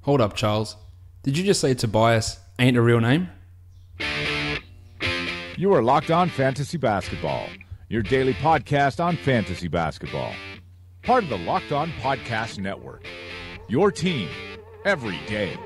Hold up, Charles. Did you just say Tobias ain't a real name? You are Locked On Fantasy Basketball, your daily podcast on fantasy basketball. Part of the Locked On Podcast Network, your team every day.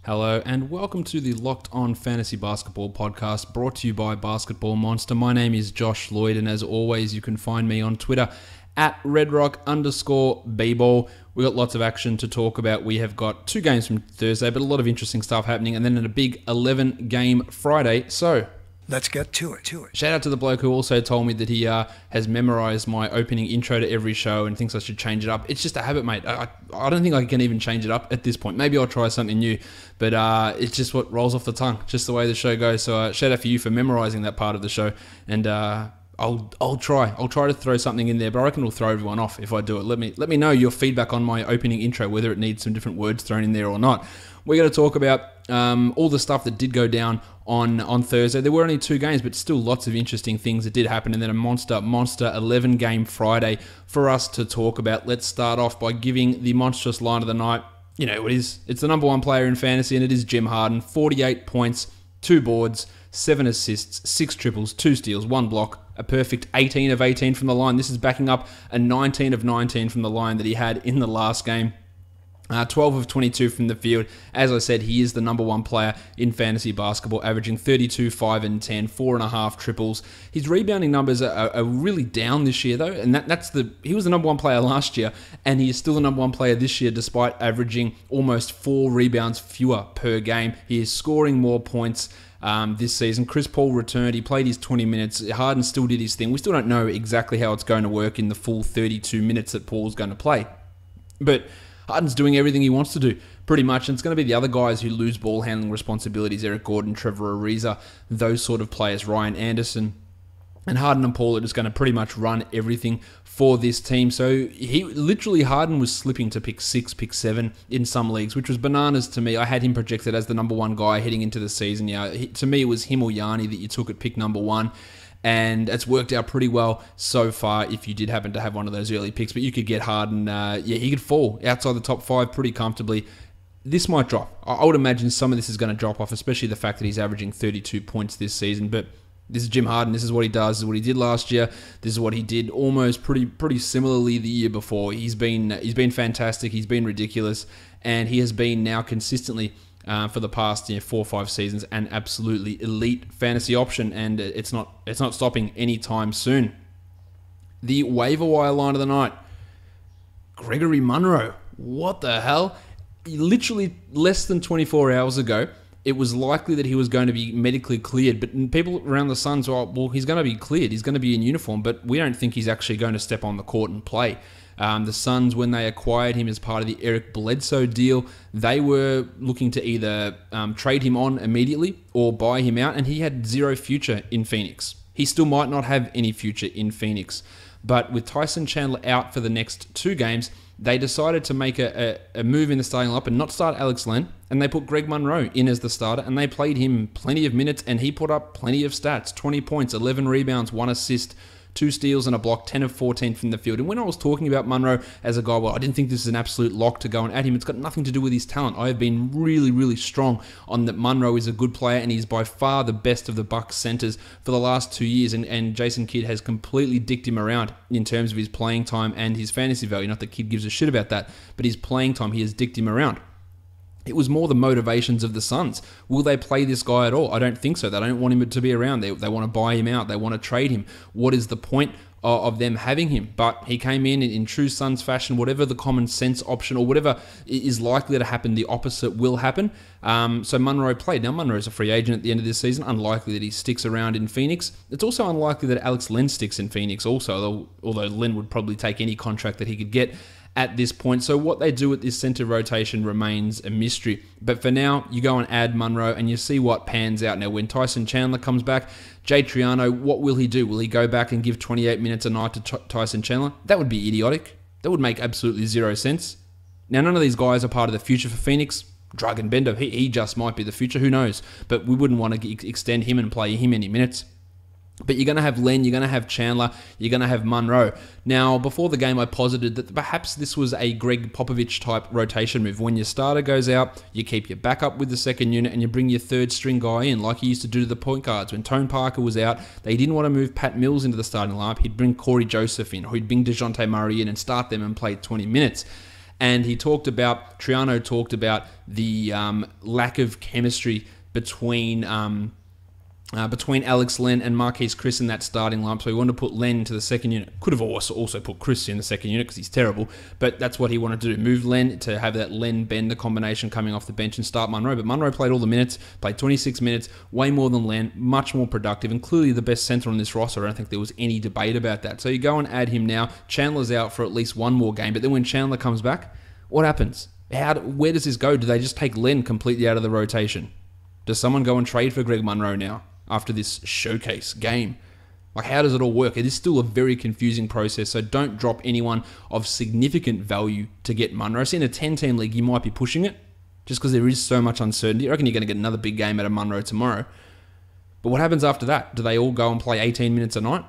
Hello and welcome to the Locked On Fantasy Basketball podcast brought to you by Basketball Monster. My name is Josh Lloyd and as always you can find me on Twitter at redrock_bball. We got lots of action to talk about. We have got 2 games from Thursday, but a lot of interesting stuff happening, and then a big 11-game Friday. So let's get to it. Shout out to the bloke who also told me that he has memorized my opening intro to every show and thinks I should change it up. It's just a habit, mate. I don't think I can even change it up at this point. Maybe I'll try something new, but it's just what rolls off the tongue, just the way the show goes. So shout out for you for memorizing that part of the show, and I'll try to throw something in there, but I reckon it'll throw everyone off if I do it. Let me know your feedback on my opening intro, whether it needs some different words thrown in there or not. We're going to talk about all the stuff that did go down on Thursday. There were only 2 games, but still lots of interesting things that did happen, and then a monster 11-game Friday for us to talk about. Let's start off by giving the monstrous line of the night. You know, it's the number 1 player in fantasy, and it is Jim Harden. 48 points, 2 boards, 7 assists, 6 triples, 2 steals, 1 block, a perfect 18 of 18 from the line. This is backing up a 19 of 19 from the line that he had in the last game. 12 of 22 from the field. As I said, he is the number 1 player in fantasy basketball, averaging 32, 5 and 10, 4.5 triples. His rebounding numbers are really down this year, though, and he was the number 1 player last year, and he is still the number 1 player this year, despite averaging almost 4 rebounds fewer per game. He is scoring more points this season. Chris Paul returned. He played his 20 minutes. Harden still did his thing. We still don't know exactly how it's going to work in the full 32 minutes that Paul's going to play, but Harden's doing everything he wants to do, pretty much, and it's going to be the other guys who lose ball handling responsibilities, Eric Gordon, Trevor Ariza, those sort of players, Ryan Anderson, and Harden and Paul are just going to pretty much run everything for this team. So Harden was slipping to pick 6, pick 7 in some leagues, which was bananas to me. I had him projected as the number 1 guy heading into the season. To me, it was him or Yanni that you took at pick number 1. And it's worked out pretty well so far if you did happen to have one of those early picks. But you could get Harden, he could fall outside the top 5 pretty comfortably. This might drop. I would imagine some of this is going to drop off, especially the fact that he's averaging 32 points this season. But this is Jim Harden. This is what he does. This is what he did last year. This is what he did almost pretty similarly the year before. He's been fantastic. He's been ridiculous. And he has been now consistently for the past 4 or 5 seasons, an absolutely elite fantasy option, and it's not stopping anytime soon. The waiver wire line of the night, Gregory Monroe. What the hell? Literally less than 24 hours ago, it was likely that he was going to be medically cleared, but people around the Suns were, well, he's going to be cleared, he's going to be in uniform, but we don't think he's actually going to step on the court and play. The Suns, when they acquired him as part of the Eric Bledsoe deal, they were looking to either trade him on immediately or buy him out, and he had 0 future in Phoenix. He still might not have any future in Phoenix. But with Tyson Chandler out for the next 2 games, they decided to make a move in the starting lineup and not start Alex Len, and they put Greg Monroe in as the starter, and they played him plenty of minutes, and he put up plenty of stats, 20 points, 11 rebounds, 1 assist, 2 steals and a block, 10 of 14 from the field. And when I was talking about Monroe as a guy, well, I didn't think this is an absolute lock to go and at him. It's got nothing to do with his talent. I have been really, really strong on that Monroe is a good player, and he's by far the best of the Bucks centers for the last 2 years. And Jason Kidd has completely dicked him around in terms of his playing time and his fantasy value. Not that Kidd gives a shit about that, but his playing time, he has dicked him around. It was more the motivations of the Suns. Will they play this guy at all? I don't think so. They don't want him to be around. They want to buy him out. They want to trade him. What is the point of them having him? But he came in true Suns fashion, whatever the common sense option or whatever is likely to happen, the opposite will happen. So Monroe played. Now Monroe's a free agent at the end of this season. Unlikely that he sticks around in Phoenix. It's also unlikely that Alex Len sticks in Phoenix also, although Len would probably take any contract that he could get at this point. So what they do with this center rotation remains a mystery. But for now, you go and add Monroe and you see what pans out. Now, when Tyson Chandler comes back, Jay Triano, what will he do? Will he go back and give 28 minutes a night to Tyson Chandler? That would be idiotic. That would make absolutely zero sense. Now, none of these guys are part of the future for Phoenix. Dragan Bender, he just might be the future. Who knows? But we wouldn't want to extend him and play him any minutes. But you're going to have Len, you're going to have Chandler, you're going to have Monroe. Now, before the game, I posited that perhaps this was a Greg Popovich type rotation move. When your starter goes out, you keep your backup with the second unit and you bring your third string guy in, like he used to do to the point guards. When Tone Parker was out, they didn't want to move Pat Mills into the starting lineup. He'd bring Corey Joseph in, or he'd bring DeJounte Murray in and start them and play 20 minutes. And Triano talked about the lack of chemistry between Alex Len and Marquise Chris in that starting lineup. So he wanted to put Len into the second unit. Could have also put Chris in the second unit because he's terrible. But that's what he wanted to do. Move Len to have that Len-Bender combination coming off the bench and start Monroe. But Monroe played all the minutes, played 26 minutes, way more than Len, much more productive, and clearly the best center on this roster. I don't think there was any debate about that. So you go and add him now. Chandler's out for at least one more game. But then when Chandler comes back, what happens? Where does this go? Do they just take Len completely out of the rotation? Does someone go and trade for Greg Monroe now after this showcase game? Like, how does it all work? It is still a very confusing process, so don't drop anyone of significant value to get Monroe. So in a 10-team league, you might be pushing it just because there is so much uncertainty. I reckon you're going to get another big game out of Monroe tomorrow. But what happens after that? Do they all go and play 18 minutes a night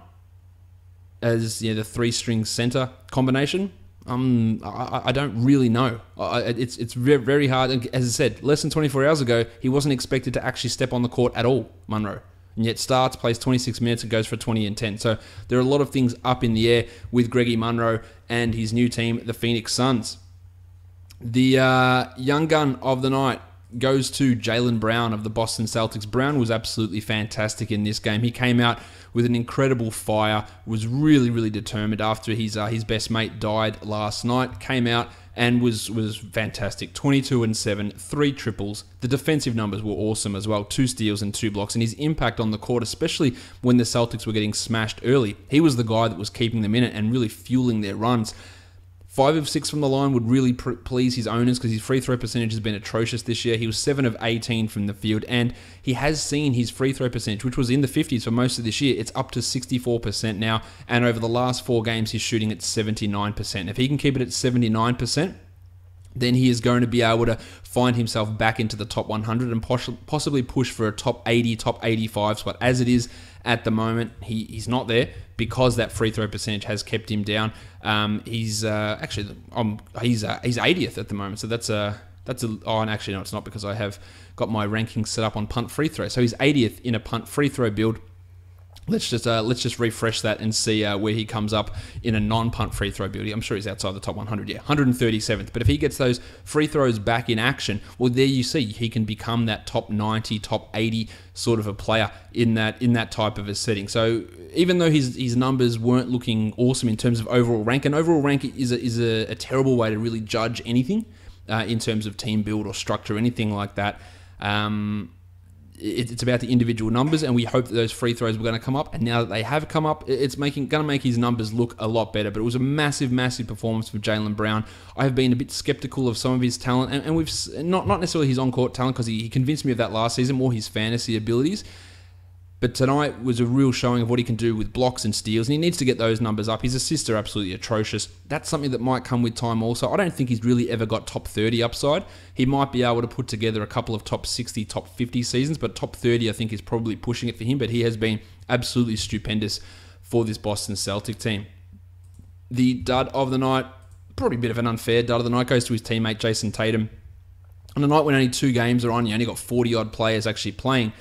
as the three-string center combination? I don't really know. It's very, very hard. As I said, less than 24 hours ago, he wasn't expected to actually step on the court at all, Monroe. And yet starts, plays 26 minutes, and goes for 20 and 10. So there are a lot of things up in the air with Greggy Monroe and his new team, the Phoenix Suns. The young gun of the night goes to Jaylen Brown of the Boston Celtics. Brown was absolutely fantastic in this game. He came out with an incredible fire, was really, really determined after his best mate died last night. Came out and was fantastic. 22 and 7, 3 triples. The defensive numbers were awesome as well. 2 steals and 2 blocks. And his impact on the court, especially when the Celtics were getting smashed early, he was the guy that was keeping them in it and really fueling their runs. 5 of 6 from the line would really please his owners because his free throw percentage has been atrocious this year. He was 7 of 18 from the field, and he has seen his free throw percentage, which was in the 50s for most of this year. It's up to 64% now, and over the last 4 games, he's shooting at 79%. If he can keep it at 79%, then he is going to be able to find himself back into the top 100 and possibly push for a top 80, top 85 spot. As it is at the moment, he's not there because that free throw percentage has kept him down. He's 80th at the moment, so actually no, it's not because I have got my rankings set up on punt free throw. So he's 80th in a punt free throw build. Let's just refresh that and see where he comes up in a non-punt free throw build. I'm sure he's outside the top 100. Yeah, 137th. But if he gets those free throws back in action, well, there you see he can become that top 90, top 80 sort of a player in that type of a setting. So even though his numbers weren't looking awesome in terms of overall rank, and overall rank is a terrible way to really judge anything in terms of team build or structure, anything like that. It's about the individual numbers, and we hope that those free throws were going to come up. And now that they have come up, it's going to make his numbers look a lot better. But it was a massive, massive performance for Jaylen Brown. I have been a bit skeptical of some of his talent, and we've not necessarily his on-court talent because he convinced me of that last season, more his fantasy abilities. But tonight was a real showing of what he can do with blocks and steals, and he needs to get those numbers up. His assists are absolutely atrocious. That's something that might come with time also. I don't think he's really ever got top 30 upside. He might be able to put together a couple of top 60, top 50 seasons, but top 30 I think is probably pushing it for him, but he has been absolutely stupendous for this Boston Celtic team. The dud of the night, probably a bit of an unfair dud of the night, goes to his teammate Jayson Tatum. On a night when only 2 games are on, you only got 40-odd players actually playing.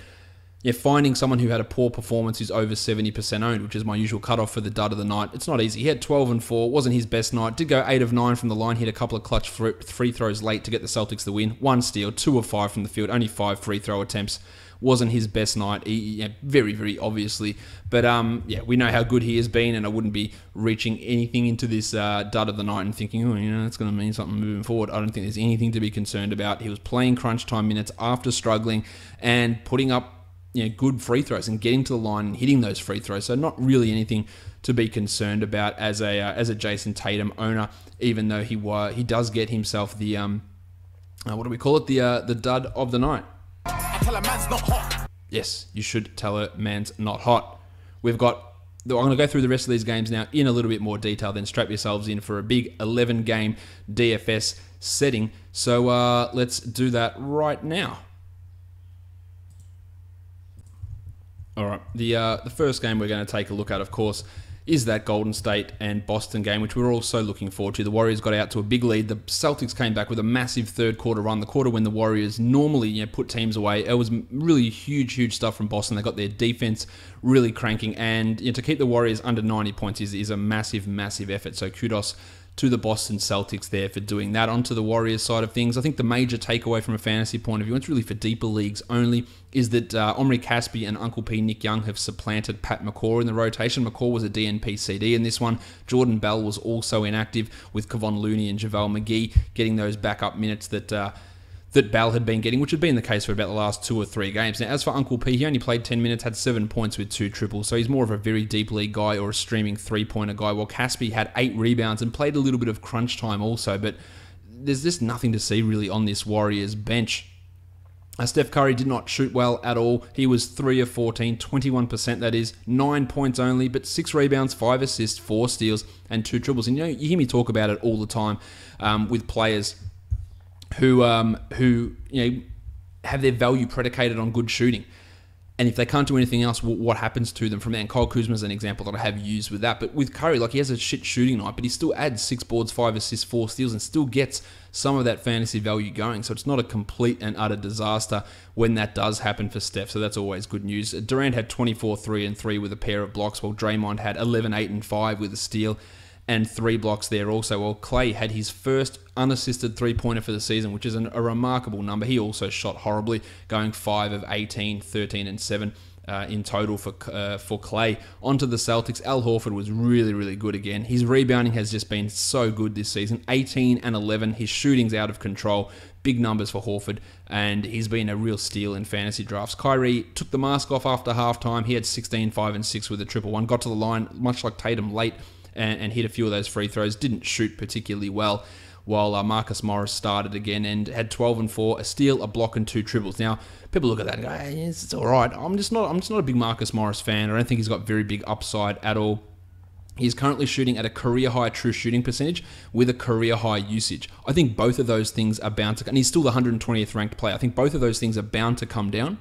Yeah, finding someone who had a poor performance who's over 70% owned, which is my usual cutoff for the dud of the night. It's not easy. He had 12 and 4, wasn't his best night. Did go 8 of 9 from the line, hit a couple of clutch free throws late to get the Celtics the win. 1 steal, 2 of 5 from the field, only 5 free throw attempts. Wasn't his best night, very, very obviously. But we know how good he has been, and I wouldn't be reaching anything into this dud of the night and thinking, that's going to mean something moving forward. I don't think there's anything to be concerned about. He was playing crunch time minutes after struggling and putting up good free throws and getting to the line and hitting those free throws. So not really anything to be concerned about as a Jayson Tatum owner, even though he does get himself the the dud of the night. I tell a man's not hot. Yes, you should tell a man's not hot. We've got I'm going to go through the rest of these games now in a little bit more detail, then strap yourselves in for a big 11-game DFS setting. So let's do that right now. All right, the first game we're going to take a look at, of course, is that Golden State and Boston game, which we're also looking forward to. The Warriors got out to a big lead. The Celtics came back with a massive third quarter run, the quarter when the Warriors normally put teams away. It was really huge stuff from Boston. They got their defense really cranking, and to keep the Warriors under 90 points is a massive effort. So kudos to the Boston Celtics there for doing that. Onto the Warriors side of things, I think the major takeaway from a fantasy point of view, it's really for deeper leagues only, is that Omri Caspi and Uncle P Nick Young have supplanted Pat McCaw in the rotation. McCaw was a DNP CD in this one. Jordan Bell was also inactive, with Kevon Looney and JaVale McGee getting those backup minutes that Bell had been getting, which had been the case for about the last 2 or 3 games. Now, as for Uncle P, he only played 10 minutes, had 7 points with 2 triples, so he's more of a very deep league guy or a streaming three-pointer guy, while Caspi had 8 rebounds and played a little bit of crunch time also, but there's just nothing to see really on this Warriors bench. Steph Curry did not shoot well at all. He was 3 of 14, 21% that is, 9 points only, but 6 rebounds, 5 assists, 4 steals, and 2 triples. And you hear me talk about it all the time with players who have their value predicated on good shooting. And if they can't do anything else, what happens to them from there? And Kyle Kuzma is an example that I have used with that. But with Curry, he has a shit shooting night, but he still adds 6 boards, 5 assists, 4 steals, and still gets some of that fantasy value going. So it's not a complete and utter disaster when that does happen for Steph. So that's always good news. Durant had 24, 3 and 3 with a pair of blocks, while Draymond had 11, 8 and 5 with a steal and 3 blocks there also. Well, Clay had his first unassisted three-pointer for the season, which is a remarkable number. He also shot horribly, going 5 of 18, 13 and 7 in total for Clay. Onto the Celtics, Al Horford was really good again. His rebounding has just been so good this season, 18 and 11. His shooting's out of control. Big numbers for Horford, and he's been a real steal in fantasy drafts. Kyrie took the mask off after halftime. He had 16, 5 and 6 with a triple one. Got to the line, much like Tatum, late, and hit a few of those free throws. Didn't shoot particularly well, while Marcus Morris started again and had 12 and 4, a steal, a block, and 2 triples. Now, people look at that and go, hey, it's all right. I'm just not a big Marcus Morris fan. I don't think he's got very big upside at all. He's currently shooting at a career-high true shooting percentage with a career-high usage. I think both of those things are bound to... And he's still the 120th ranked player. I think both of those things are bound to come down.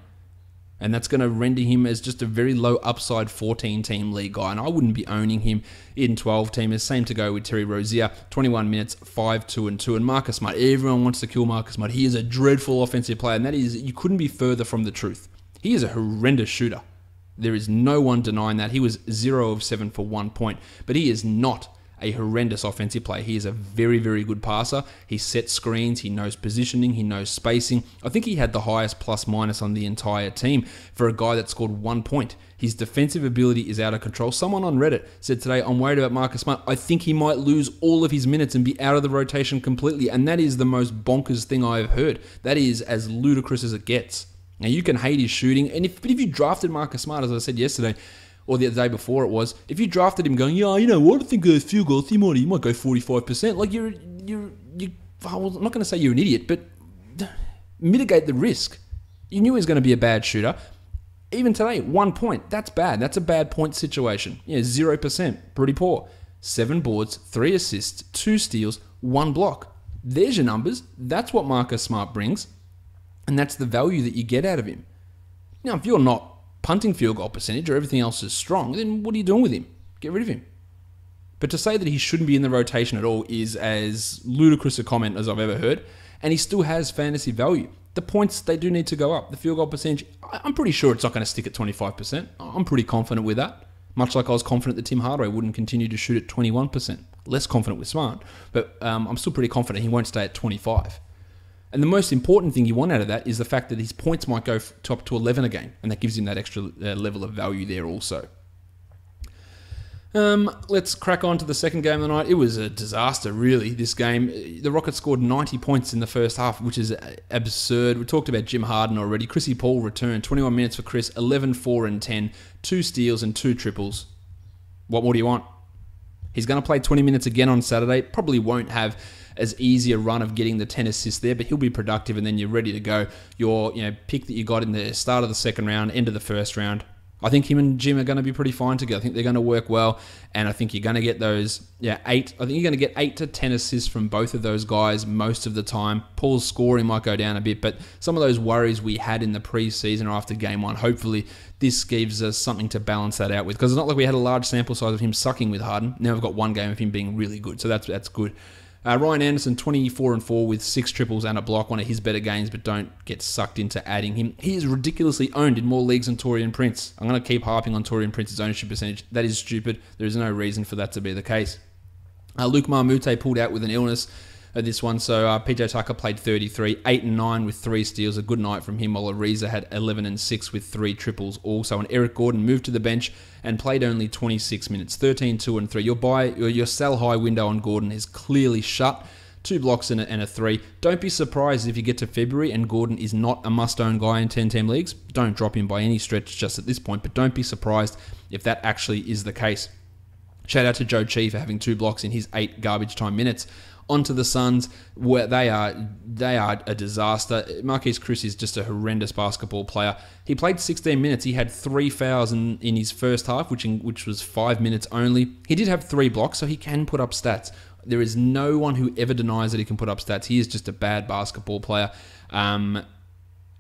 And that's going to render him as just a very low upside 14-team league guy. And I wouldn't be owning him in 12-teamers. Same to go with Terry Rozier. 21 minutes, 5, 2 and 2. And Marcus Smart. Everyone wants to kill Marcus Smart. He is a dreadful offensive player. And that is, you couldn't be further from the truth. He is a horrendous shooter. There is no one denying that. He was 0 of 7 for 1 point. But he is not a horrendous offensive player. He is a very good passer. He sets screens. He knows positioning. He knows spacing. I think he had the highest plus-minus on the entire team for a guy that scored 1 point. His defensive ability is out of control. Someone on Reddit said today, I'm worried about Marcus Smart. I think he might lose all of his minutes and be out of the rotation completely. And that is the most bonkers thing I have heard. That is as ludicrous as it gets. Now, you can hate his shooting. But if you drafted Marcus Smart, as I said yesterday, or the day before it was, if you drafted him going, yeah, you know what, I think field goals, he might go 45%. Like, I'm not going to say you're an idiot, but mitigate the risk. You knew he was going to be a bad shooter. Even today, 1 point, that's bad. That's a bad point situation. 0%, pretty poor. 7 boards, 3 assists, 2 steals, 1 block. There's your numbers. That's what Marcus Smart brings, and that's the value that you get out of him. Now, if you're not punting field goal percentage or everything else is strong, then what are you doing with him? Get rid of him. But to say that he shouldn't be in the rotation at all is as ludicrous a comment as I've ever heard, and he still has fantasy value. The points, they do need to go up. The field goal percentage, I'm pretty sure it's not going to stick at 25%. I'm pretty confident with that. Much like I was confident that Tim Hardaway wouldn't continue to shoot at 21%. Less confident with Smart, but I'm still pretty confident he won't stay at 25%. And the most important thing you want out of that is the fact that his points might go up to 11 a game, and that gives him that extra level of value there also. Let's crack on to the second game of the night. It was a disaster, really, this game. The Rockets scored 90 points in the first half, which is absurd. We talked about Jim Harden already. Chrissy Paul returned, 21 minutes for Chris, 11, 4 and 10, 2 steals and 2 triples. What more do you want? He's going to play 20 minutes again on Saturday. Probably won't have as easy a run of getting the 10 assists there, but he'll be productive, and then you're ready to go. Your pick that you got in the start of the second round, end of the first round, I think him and Jim are going to be pretty fine together. I think they're going to work well, and I think you're going to get those, 8. I think you're going to get 8 to 10 assists from both of those guys most of the time. Paul's scoring might go down a bit, but some of those worries we had in the preseason or after game 1, hopefully this gives us something to balance that out with, because it's not like we had a large sample size of him sucking with Harden. Now we've got one game of him being really good, so that's good. Ryan Anderson, 24-4 with 6 triples and a block, one of his better games, but don't get sucked into adding him. He is ridiculously owned in more leagues than Taurean Prince. I'm going to keep harping on Taurean Prince's ownership percentage. That is stupid. There is no reason for that to be the case. Luke Marmute pulled out with an illness this one, so PJ Tucker played 33, 8 and 9 with 3 steals, a good night from him, while Ariza had 11 and 6 with 3 triples also, and Eric Gordon moved to the bench and played only 26 minutes, 13, 2 and 3. Your sell high window on Gordon is clearly shut. 2 blocks and a 3. Don't be surprised if you get to February and Gordon is not a must-own guy in 10-team leagues. Don't drop him by any stretch just at this point, but don't be surprised if that actually is the case. Shout out to Joe Chi for having 2 blocks in his 8 garbage time minutes. Onto the Suns, where they are a disaster. Marquise Chris is just a horrendous basketball player. He played 16 minutes. He had 3 fouls in his first half, which was 5 minutes only. He did have 3 blocks, so he can put up stats. There is no one who ever denies that he can put up stats. He is just a bad basketball player.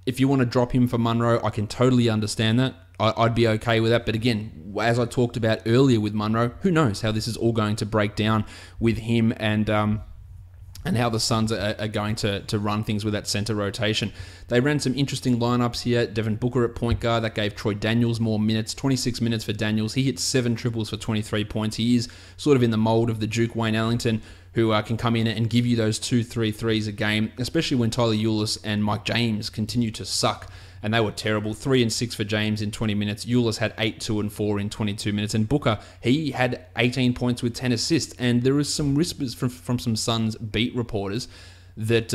If you want to drop him for Monroe, I can totally understand that. I'd be okay with that. But again, as I talked about earlier with Monroe, who knows how this is all going to break down with him and how the Suns are going to run things with that center rotation. They ran some interesting lineups here. Devin Booker at point guard. That gave Troy Daniels more minutes. 26 minutes for Daniels. He hit 7 triples for 23 points. He is sort of in the mold of the Duke Wayne Ellington, who can come in and give you those 2-3 threes a game, especially when Tyler Ulis and Mike James continue to suck. And they were terrible. 3 and 6 for James in 20 minutes. Ulis had 8, 2 and 4 in 22 minutes. And Booker, he had 18 points with 10 assists. And there was some whispers from some Suns beat reporters that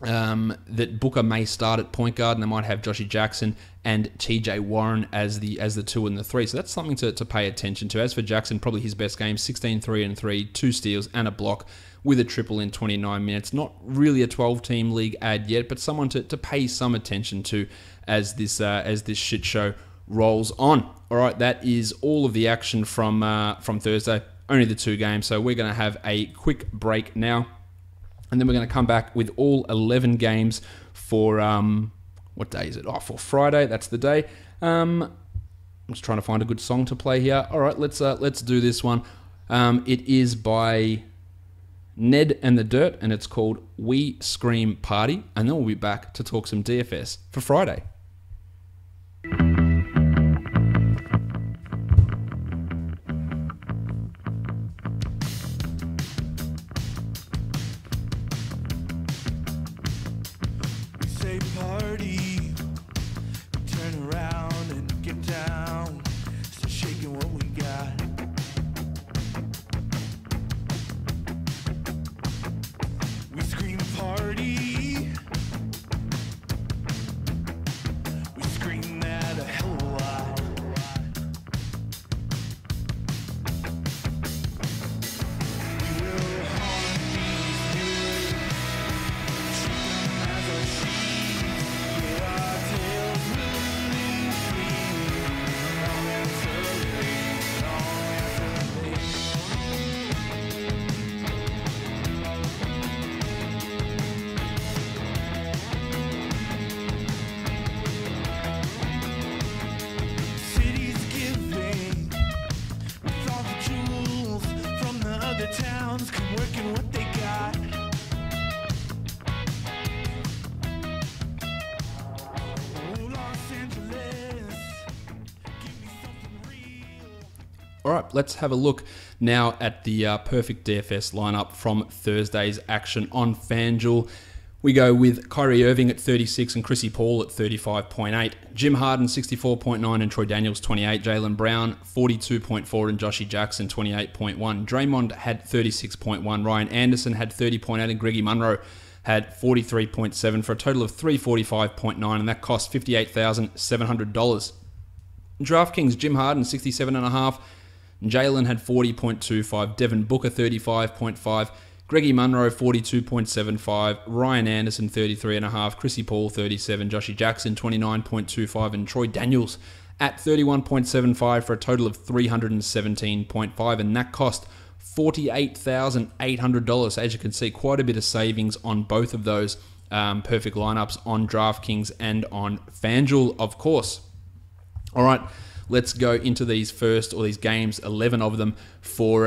that Booker may start at point guard, and they might have Joshy Jackson and TJ Warren as the 2 and the 3. So that's something to pay attention to. As for Jackson, probably his best game, 16, 3 and 3, 2 steals and a block with a triple in 29 minutes. Not really a 12-team league ad yet, but someone to pay some attention to as this shit show rolls on. All right, that is all of the action from Thursday. Only the 2 games, so we're going to have a quick break now. And then we're going to come back with all 11 games for, what day is it? Oh, for Friday. That's the day. I'm just trying to find a good song to play here. All right, let's do this one. It is by Ned and the Dirt, and it's called We Scream Party. And then we'll be back to talk some DFS for Friday. All right, let's have a look now at the perfect DFS lineup from Thursday's action on Fanjul. We go with Kyrie Irving at 36 and Chrissy Paul at 35.8. Jim Harden, 64.9 and Troy Daniels, 28. Jaylen Brown, 42.4 and Joshy Jackson, 28.1. Draymond had 36.1. Ryan Anderson had 30.8 and Greggy Monroe had 43.7 for a total of 345.9, and that cost $58,700. DraftKings, Jim Harden, 67.5. Jaylen had 40.25. Devin Booker, 35.5. Greggy Monroe, 42.75. Ryan Anderson, 33.5. Chrissy Paul, 37. Joshy Jackson, 29.25. And Troy Daniels at 31.75 for a total of 317.5, and that cost $48,800. So as you can see, quite a bit of savings on both of those perfect lineups on DraftKings and on Fanjul, of course. All right, let's go into these games, 11 of them for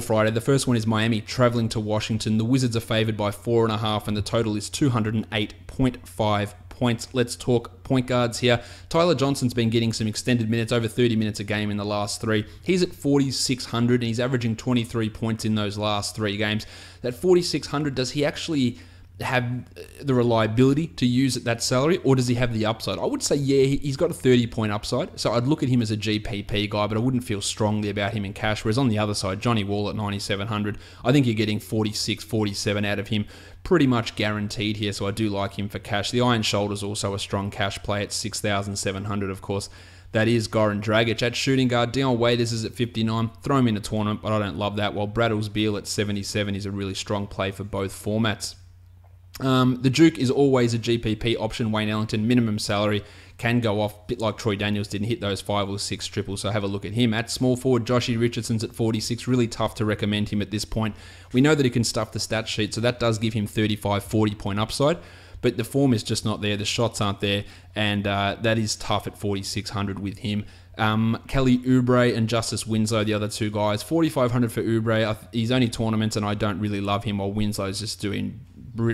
Friday. The first one is Miami traveling to Washington. The Wizards are favored by 4.5, and the total is 208.5 points. Let's talk point guards here. Tyler Johnson's been getting some extended minutes, over 30 minutes a game in the last three. He's at 4,600, and he's averaging 23 points in those last three games. That 4,600, does he actually have the reliability to use at that salary, or does he have the upside? I would say, yeah, he's got a 30-point upside, so I'd look at him as a GPP guy, but I wouldn't feel strongly about him in cash. Whereas on the other side, Johnny Wall at 9,700, I think you're getting 46, 47 out of him, pretty much guaranteed here, so I do like him for cash. The Iron Shoulder's also a strong cash play at 6,700, of course. That is Goran Dragic. At shooting guard, Dion Waiters is at 59. Throw him in a tournament, but I don't love that, while Bradley's Beal at 77 is a really strong play for both formats. The Duke is always a GPP option. Wayne Ellington, minimum salary, can go off, a bit like Troy Daniels didn't hit those 5 or 6 triples, so have a look at him. At small forward, Joshy Richardson's at 46. Really tough to recommend him at this point. We know that he can stuff the stat sheet, so that does give him 35, 40-point upside, but the form is just not there. The shots aren't there, and that is tough at 4,600 with him. Kelly Oubre and Justice Winslow, the other two guys. 4,500 for Oubre. He's only tournaments, and I don't really love him, while Winslow's just doing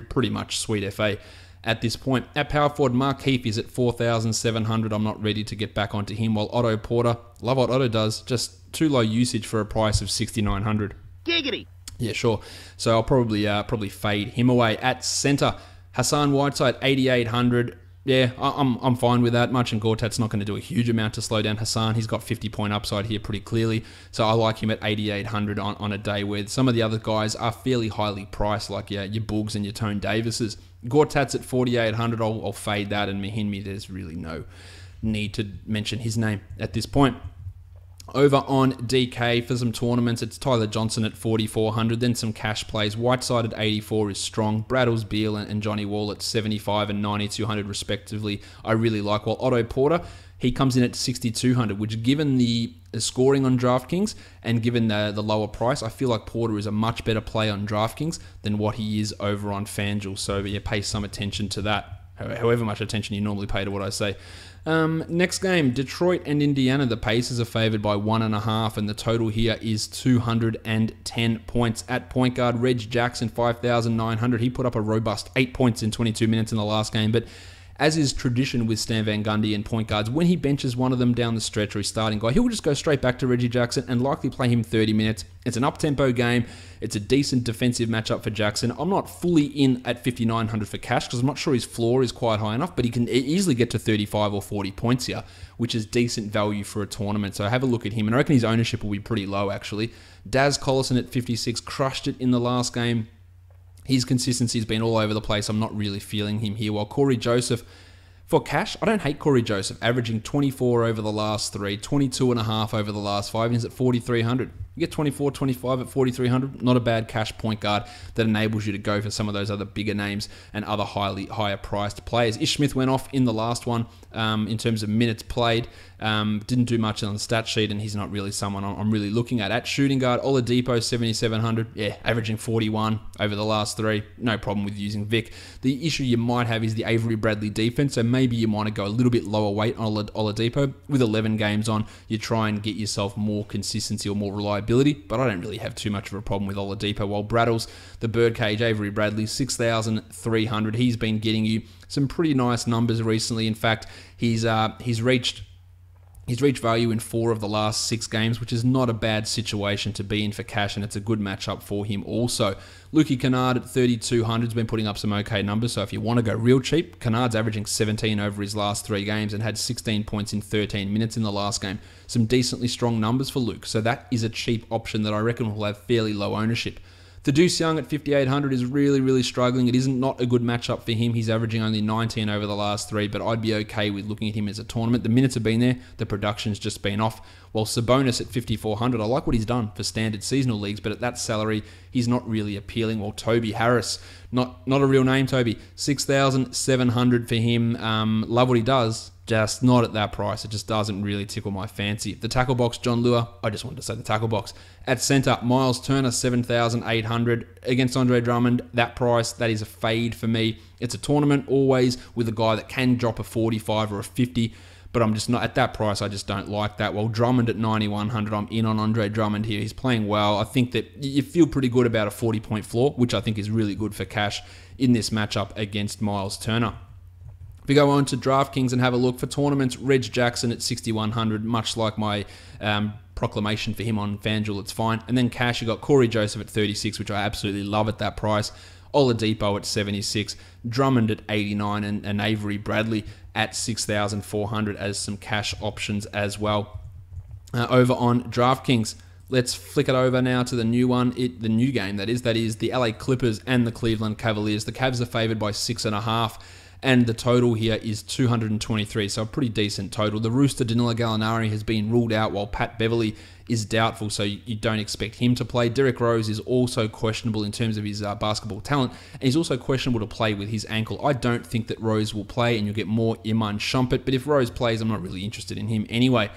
pretty much sweet FA at this point. At power forward, Mark Heath is at 4,700. I'm not ready to get back onto him, while Otto Porter, love what Otto does, just too low usage for a price of 6,900. Giggity! Yeah, sure. So I'll probably fade him away. At center, Hassan Whiteside, 8,800. Yeah, I'm fine with that. Marcin Gortat's not going to do a huge amount to slow down Hassan. He's got 50-point upside here pretty clearly. So I like him at 8,800 on a day where some of the other guys are fairly highly priced, like your Boogs and your Tone Davises. Gortat's at 4,800. I'll fade that, and Mahinmi, there's really no need to mention his name at this point. Over on DK for some tournaments, it's Tyler Johnson at 4,400, then some cash plays. Whiteside at 84 is strong. Bradley's Beal and Johnny Wall at 75 and 9,200 respectively, I really like. While Otto Porter, he comes in at 6,200, which given the scoring on DraftKings and given the lower price, I feel like Porter is a much better play on DraftKings than what he is over on Fanjul. So yeah, pay some attention to that, however much attention you normally pay to what I say. Next game, Detroit and Indiana. The Pacers are favored by 1.5, and the total here is 210 points. At point guard, Reg Jackson, 5,900. He put up a robust 8 points in 22 minutes in the last game, but as is tradition with Stan Van Gundy and point guards, when he benches one of them down the stretch or he's starting guy, he'll just go straight back to Reggie Jackson and likely play him 30 minutes. It's an up-tempo game. It's a decent defensive matchup for Jackson. I'm not fully in at 5,900 for cash because I'm not sure his floor is quite high enough, but he can easily get to 35 or 40 points here, which is decent value for a tournament. So have a look at him, and I reckon his ownership will be pretty low, actually. Daz Collison at 56, crushed it in the last game. His consistency has been all over the place. I'm not really feeling him here. While Corey Joseph, for cash, I don't hate Corey Joseph, averaging 24 over the last 3, 22.5 over the last 5, and he's at 4,300. You get 24, 25 at 4,300. Not a bad cash point guard that enables you to go for some of those other bigger names and other higher priced players. Ish Smith went off in the last one in terms of minutes played. Didn't do much on the stat sheet, and he's not really someone I'm really looking at. At shooting guard, Oladipo, 7,700. Yeah, averaging 41 over the last 3. No problem with using Vic. The issue you might have is the Avery Bradley defense, so maybe you want to go a little bit lower weight on Oladipo. With 11 games on, you try and get yourself more consistency or more reliability, but I don't really have too much of a problem with Oladipo. While Braddles, the birdcage, Avery Bradley, 6,300. He's been getting you some pretty nice numbers recently. In fact, he's reached value in 4 of the last 6 games, which is not a bad situation to be in for cash, and it's a good matchup for him also. Lukey Kennard at 3,200 has been putting up some okay numbers, so if you want to go real cheap, Kennard's averaging 17 over his last 3 games and had 16 points in 13 minutes in the last game. Some decently strong numbers for Luke, so that is a cheap option that I reckon will have fairly low ownership. Thaddeus Young at 5,800 is really, really struggling. It isn't not a good matchup for him. He's averaging only 19 over the last 3, but I'd be okay with looking at him as a tournament. The minutes have been there. The production's just been off. While Sabonis at 5,400, I like what he's done for standard seasonal leagues, but at that salary, he's not really appealing. While Toby Harris, not a real name, Toby, 6,700 for him. Love what he does. just not at that price. It just doesn't really tickle my fancy. The tackle box, John Lua, I just wanted to say the tackle box. At centre, Miles Turner, 7,800 against Andre Drummond. That price, that is a fade for me. It's a tournament always with a guy that can drop a 45 or a 50, but I'm just not at that price. I just don't like that. While Drummond at 9,100, I'm in on Andre Drummond here. He's playing well. I think that you feel pretty good about a 40-point floor, which I think is really good for cash in this matchup against Miles Turner. If we go on to DraftKings and have a look for tournaments, Reg Jackson at 6,100, much like my proclamation for him on Fanjul, it's fine. And then cash, you got Corey Joseph at 36, which I absolutely love at that price. Oladipo at 76, Drummond at 89, and Avery Bradley at 6,400 as some cash options as well. Over on DraftKings, let's flick it over now to the new one, the new game that is the LA Clippers and the Cleveland Cavaliers. The Cavs are favored by 6.5. And the total here is 223, so a pretty decent total. The Rooster, Danilo Gallinari, has been ruled out, while Pat Beverly is doubtful, so you don't expect him to play. Derrick Rose is also questionable in terms of his basketball talent, and he's also questionable to play with his ankle. I don't think that Rose will play, and you'll get more Iman Shumpert, but if Rose plays, I'm not really interested in him anyway.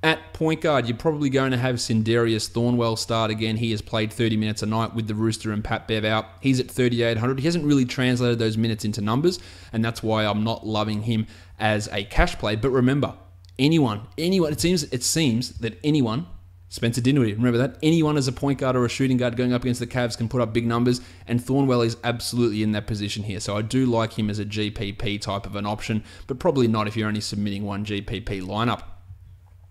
At point guard, you're probably going to have Sindarius Thornwell start again. He has played 30 minutes a night with the Rooster and Pat Bev out. He's at 3,800. He hasn't really translated those minutes into numbers, and that's why I'm not loving him as a cash play. But remember, anyone, it seems that anyone, Spencer Dinwiddie, remember that? Anyone as a point guard or a shooting guard going up against the Cavs can put up big numbers, and Thornwell is absolutely in that position here. So I do like him as a GPP type of an option, but probably not if you're only submitting one GPP lineup.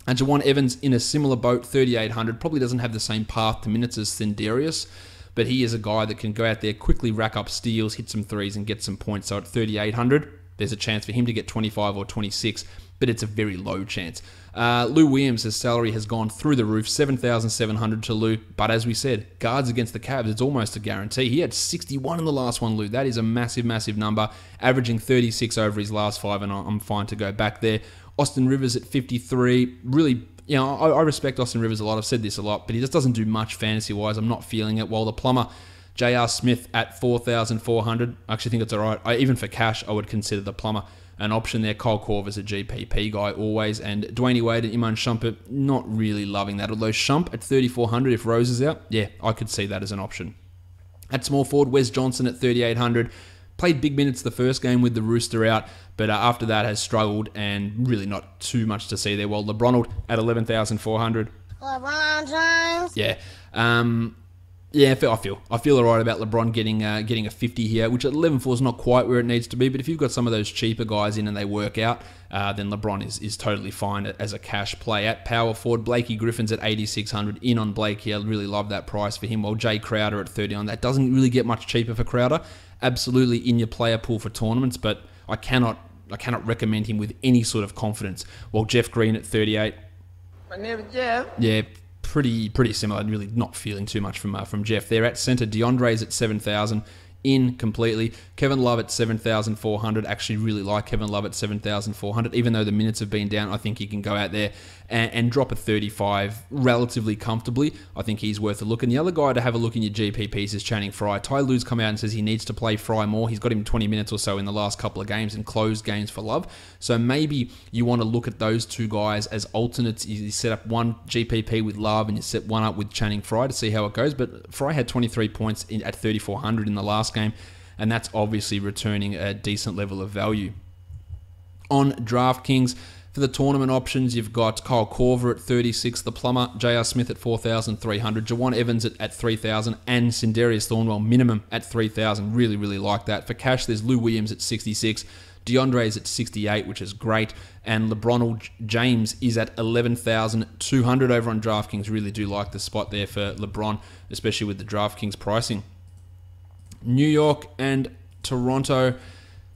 And Jawan Evans in a similar boat, 3,800, probably doesn't have the same path to minutes as Sindarius, but he is a guy that can go out there, quickly rack up steals, hit some threes, and get some points. So at 3,800, there's a chance for him to get 25 or 26, but it's a very low chance. Lou Williams, his salary has gone through the roof, 7,700 to Lou, but as we said, guards against the Cavs, it's almost a guarantee. He had 61 in the last one, Lou. That is a massive, massive number, averaging 36 over his last 5, and I'm fine to go back there. Austin Rivers at 53, really, I respect Austin Rivers a lot. I've said this a lot, but he just doesn't do much fantasy-wise. I'm not feeling it. While the plumber, J.R. Smith at 4,400, I actually think it's all right. Even for cash, I would consider the plumber an option there. Kyle Korver's a GPP guy always, and Dwayne Wade and Iman Shumpert, not really loving that. Although Shump at 3,400, if Rose is out, yeah, I could see that as an option. At small forward, Wes Johnson at 3,800. Played big minutes the first game with the Rooster out, but after that has struggled, and really not too much to see there. While LeBron at 11,400. LeBron James. Yeah. I feel all right about LeBron getting a 50 here, which at 11.4 is not quite where it needs to be. But if you've got some of those cheaper guys in and they work out, then LeBron is totally fine as a cash play. At power forward, Blakey Griffin's at 8,600. In on Blake here, I really love that price for him. While Jay Crowder at 39, that doesn't really get much cheaper for Crowder. Absolutely in your player pool for tournaments, but I cannot recommend him with any sort of confidence. While Jeff Green at 38. My name is Jeff. Yeah, pretty similar. I'm really not feeling too much from Jeff there. At centre, DeAndre's at 7,000. In completely. Kevin Love at 7,400. Actually really like Kevin Love at 7,400. Even though the minutes have been down, I think he can go out there and drop a 35 relatively comfortably. I think he's worth a look. And the other guy to have a look in your GPPs is Channing Frye. Ty Lue's come out and says he needs to play Frye more. He's got him 20 minutes or so in the last couple of games and closed games for Love. So maybe you want to look at those two guys as alternates. You set up one GPP with Love and you set one up with Channing Frye to see how it goes. But Frye had 23 points at 3,400 in the last game, and that's obviously returning a decent level of value. On DraftKings, for the tournament options, you've got Kyle Korver at 36, the plumber, J.R. Smith at 4,300, Jawan Evans at 3,000, and Sindarius Thornwell minimum at 3,000. Really, really like that. For cash, there's Lou Williams at 66, DeAndre's at 68, which is great, and LeBron James is at 11,200 over on DraftKings. Really do like the spot there for LeBron, especially with the DraftKings pricing. New York and Toronto,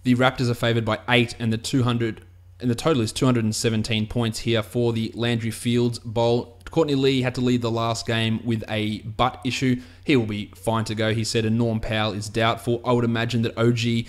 the Raptors are favored by 8, and the total is 217 points here for the Landry Fields Bowl. Courtney Lee had to lead the last game with a butt issue. He will be fine to go, he said, and Norm Powell is doubtful. I would imagine that OG,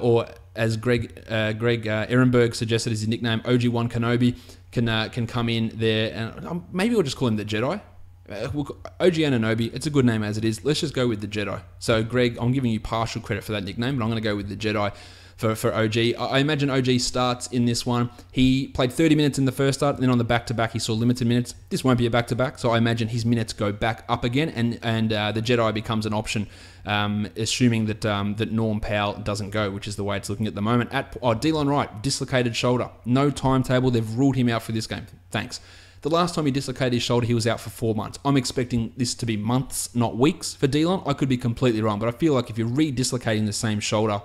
or as Greg Ehrenberg suggested as his nickname, OG1 Kenobi, can come in there, and maybe we'll just call him the Jedi. OG Anunoby, it's a good name as it is. Let's just go with the Jedi. So, Greg, I'm giving you partial credit for that nickname, but I'm going to go with the Jedi for OG. I imagine OG starts in this one. He played 30 minutes in the first start, and then on the back-to-back, he saw limited minutes. This won't be a back-to-back, so I imagine his minutes go back up again, and the Jedi becomes an option, assuming that Norm Powell doesn't go, which is the way it's looking at the moment. Delon Wright, dislocated shoulder. No timetable. They've ruled him out for this game. Thanks. The last time he dislocated his shoulder, he was out for 4 months. I'm expecting this to be months, not weeks for Delon. I could be completely wrong, but I feel like if you're re-dislocating the same shoulder,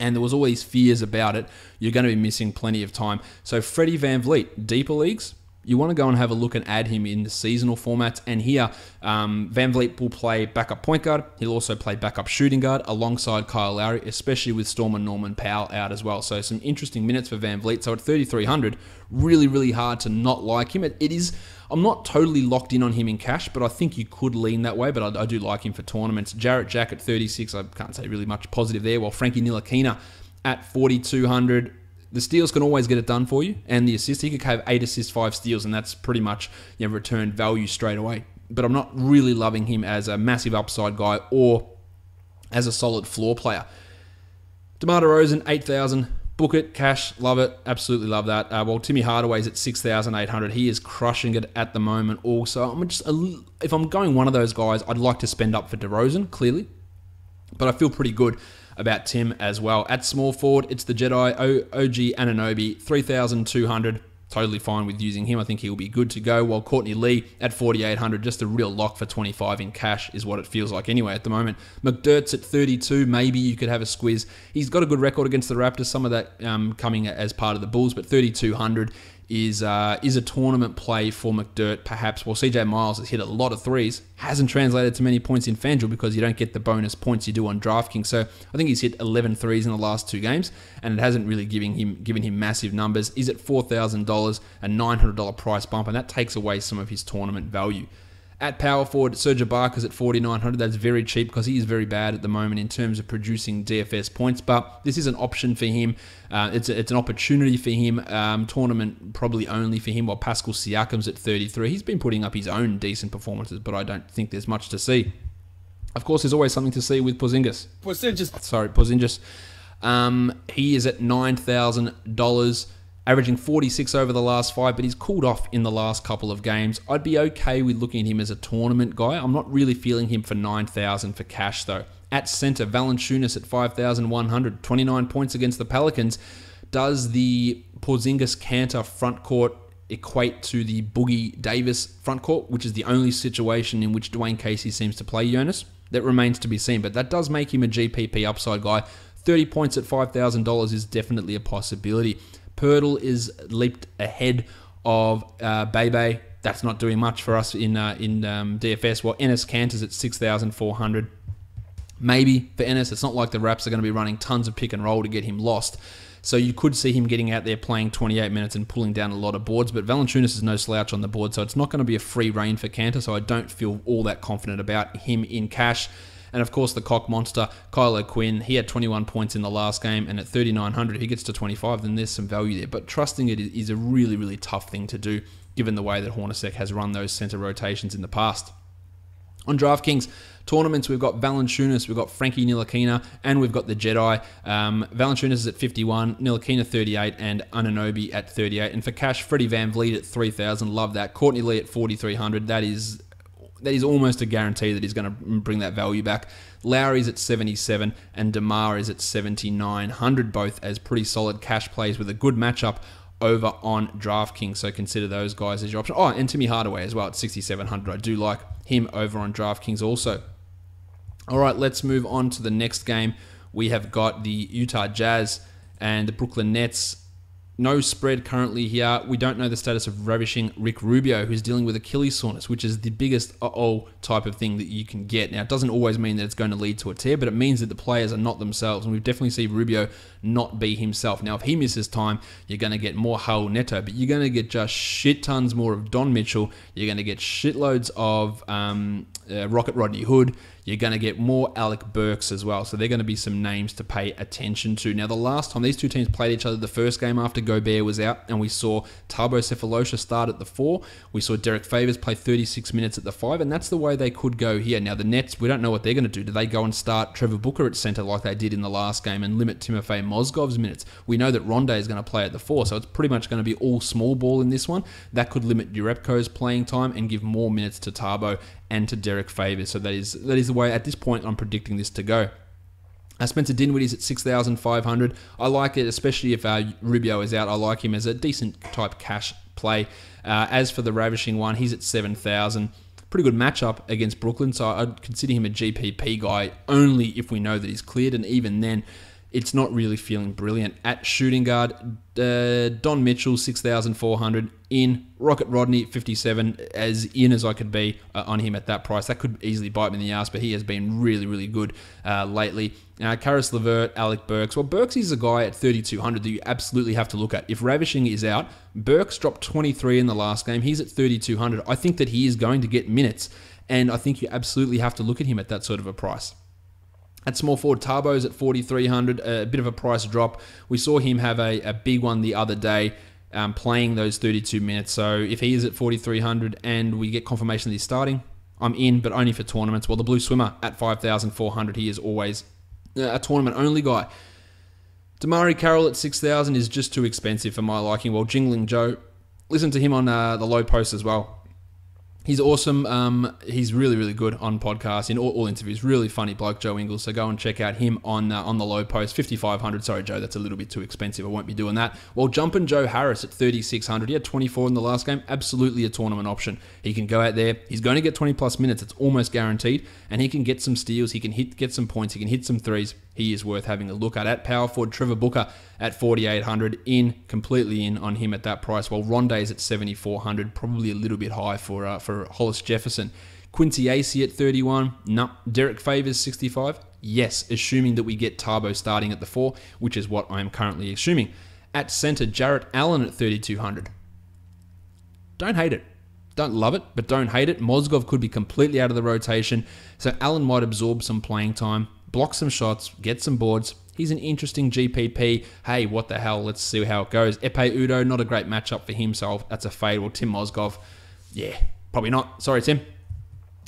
and there was always fears about it, you're going to be missing plenty of time. So Freddie VanVleet, deeper leagues, you want to go and have a look and add him in the seasonal formats. And here, VanVleet will play backup point guard. He'll also play backup shooting guard alongside Kyle Lowry, especially with Storm and Norman Powell out as well. So some interesting minutes for VanVleet. So at 3,300, really, really hard to not like him. It is. I'm not totally locked in on him in cash, but I think you could lean that way. But I do like him for tournaments. Jarrett Jack at 36, I can't say really much positive there. While Frankie Ntilikina at 4,200, the steals can always get it done for you, and the assists. He could have 8 assists, 5 steals, and that's pretty much return value straight away. But I'm not really loving him as a massive upside guy or as a solid floor player. DeMar DeRozan, 8,000. Book it, cash, love it, absolutely love that. While Timmy Hardaway's at 6,800, he is crushing it at the moment also. If I'm going one of those guys, I'd like to spend up for DeRozan, clearly. But I feel pretty good about Tim as well. At small forward, it's the Jedi, OG Anunoby, 3,200. Totally fine with using him. I think he'll be good to go. While Courtney Lee at 4,800, just a real lock for 25 in cash is what it feels like anyway at the moment. McDirt's at 32. Maybe you could have a squeeze. He's got a good record against the Raptors. Some of that coming as part of the Bulls, but 3,200 is a tournament play for McDirt, perhaps. While CJ Miles has hit a lot of threes, hasn't translated to many points in Fanjul because you don't get the bonus points you do on DraftKings. So I think he's hit 11 threes in the last 2 games, and it hasn't really given him massive numbers. He's at $4,000, a $900 price bump, and that takes away some of his tournament value. At power forward, Serge Ibaka's at 4,900. That's very cheap because he is very bad at the moment in terms of producing DFS points. But this is an option for him. It's an opportunity for him. Tournament probably only for him. While Pascal Siakam's at 33. He's been putting up his own decent performances, but I don't think there's much to see. Of course, there's always something to see with Porzingis. Porzingis. He is at $9,000. Averaging 46 over the last 5, but he's cooled off in the last couple of games. I'd be okay with looking at him as a tournament guy. I'm not really feeling him for 9,000 for cash, though. At center, Valanciunas at 5,100, 29 points against the Pelicans. Does the Porzingis-Kanter front court equate to the Boogie Davis front court, which is the only situation in which Dwayne Casey seems to play Jonas? That remains to be seen, but that does make him a GPP upside guy. 30 points at $5,000 is definitely a possibility. Pirtle is leaped ahead of Bebe. That's not doing much for us in DFS. While Enes Kanter's at 6,400. Maybe for Enes, it's not like the Raps are going to be running tons of pick and roll to get him lost. So you could see him getting out there playing 28 minutes and pulling down a lot of boards. But Valanciunas is no slouch on the board, so it's not going to be a free reign for Kanter. So I don't feel all that confident about him in cash. And of course, the cock monster, Kyle O'Quinn, he had 21 points in the last game, and at 3,900, if he gets to 25, then there's some value there. But trusting it is a really, really tough thing to do, given the way that Hornacek has run those center rotations in the past. On DraftKings tournaments, we've got Valanciunas, we've got Frankie Ntilikina, and we've got the Jedi. Valanciunas is at 51, Ntilikina 38, and Anunoby at 38. And for cash, Freddie VanVleet at 3,000. Love that. Courtney Lee at 4,300. That is almost a guarantee that he's going to bring that value back. Lowry's at 77 and DeMar is at 7,900, both as pretty solid cash plays with a good matchup over on DraftKings. So consider those guys as your option. Oh, and Timmy Hardaway as well at 6,700. I do like him over on DraftKings also. All right, let's move on to the next game. We have got the Utah Jazz and the Brooklyn Nets. No spread currently here. We don't know the status of ravishing Rick Rubio, who's dealing with Achilles soreness, which is the biggest type of thing that you can get. Now, it doesn't always mean that it's going to lead to a tear, but it means that the players are not themselves, and we've definitely seen Rubio not be himself. Now, if he misses time, you're going to get more Raul Neto, but you're going to get just shit tons more of Don Mitchell. You're going to get shitloads of Rocket Rodney Hood. you're going to get more Alec Burks as well. So they're going to be some names to pay attention to. Now, the last time these two teams played each other, the first game after Gobert was out, and we saw Thabo Sefolosha start at the 4. We saw Derek Favors play 36 minutes at the 5, and that's the way they could go here. Now, the Nets, we don't know what they're going to do. Do they go and start Trevor Booker at center like they did in the last game and limit Timofey Mozgov's minutes? We know that Rondae is going to play at the 4, so it's pretty much going to be all small ball in this one. That could limit Jerebko's playing time and give more minutes to Thabo and to Derek Favors. So that is the way at this point I'm predicting this to go. Spencer Dinwiddie's at 6,500. I like it, especially if Rubio is out. I like him as a decent type cash play. As for the ravishing one, he's at 7,000. Pretty good matchup against Brooklyn, so I'd consider him a GPP guy only if we know that he's cleared, and even then, it's not really feeling brilliant. At shooting guard, Don Mitchell, 6,400 in. Rocket Rodney, 57, as in as I could be on him at that price. That could easily bite me in the ass, but he has been really, really good lately. Karis LeVert, Alec Burks. Well, Burks is a guy at 3,200 that you absolutely have to look at. If Ravishing is out, Burks dropped 23 in the last game. He's at 3,200. I think that he is going to get minutes, and I think you absolutely have to look at him at that sort of a price. At small forward, Tarbo's at 4,300, a bit of a price drop. We saw him have a big one the other day, playing those 32 minutes. So if he is at 4,300 and we get confirmation that he's starting, I'm in, but only for tournaments. Well, the Blue Swimmer at 5,400, he is always a tournament-only guy. Damari Carroll at 6,000 is just too expensive for my liking. Well, Jingling Joe, listen to him on the low post as well. He's awesome. He's really, really good on podcasts, in all interviews. Really funny bloke, Joe Ingles. So go and check out him on the low post. 5,500. Sorry, Joe, that's a little bit too expensive. I won't be doing that. Well, Jumpin' Joe Harris at 3,600. He had 24 in the last game. Absolutely a tournament option. He can go out there. He's going to get 20 plus minutes. It's almost guaranteed. And he can get some steals. He can get some points. He can hit some threes. He is worth having a look at. At power forward, Trevor Booker at 4,800. Completely in on him at that price. While Rondae is at 7,400. Probably a little bit high for Hollis Jefferson. Quincy Acey at 31. No. Derek Favors 65. Yes, assuming that we get Thabo starting at the 4, which is what I am currently assuming. At center, Jarrett Allen at 3,200. Don't hate it. Don't love it, but don't hate it. Mozgov could be completely out of the rotation, so Allen might absorb some playing time, block some shots, get some boards. He's an interesting GPP. Hey, what the hell? Let's see how it goes. Epe Udo, not a great matchup for him, so that's a fade. Well, Tim Mozgov, yeah, probably not. Sorry, Tim.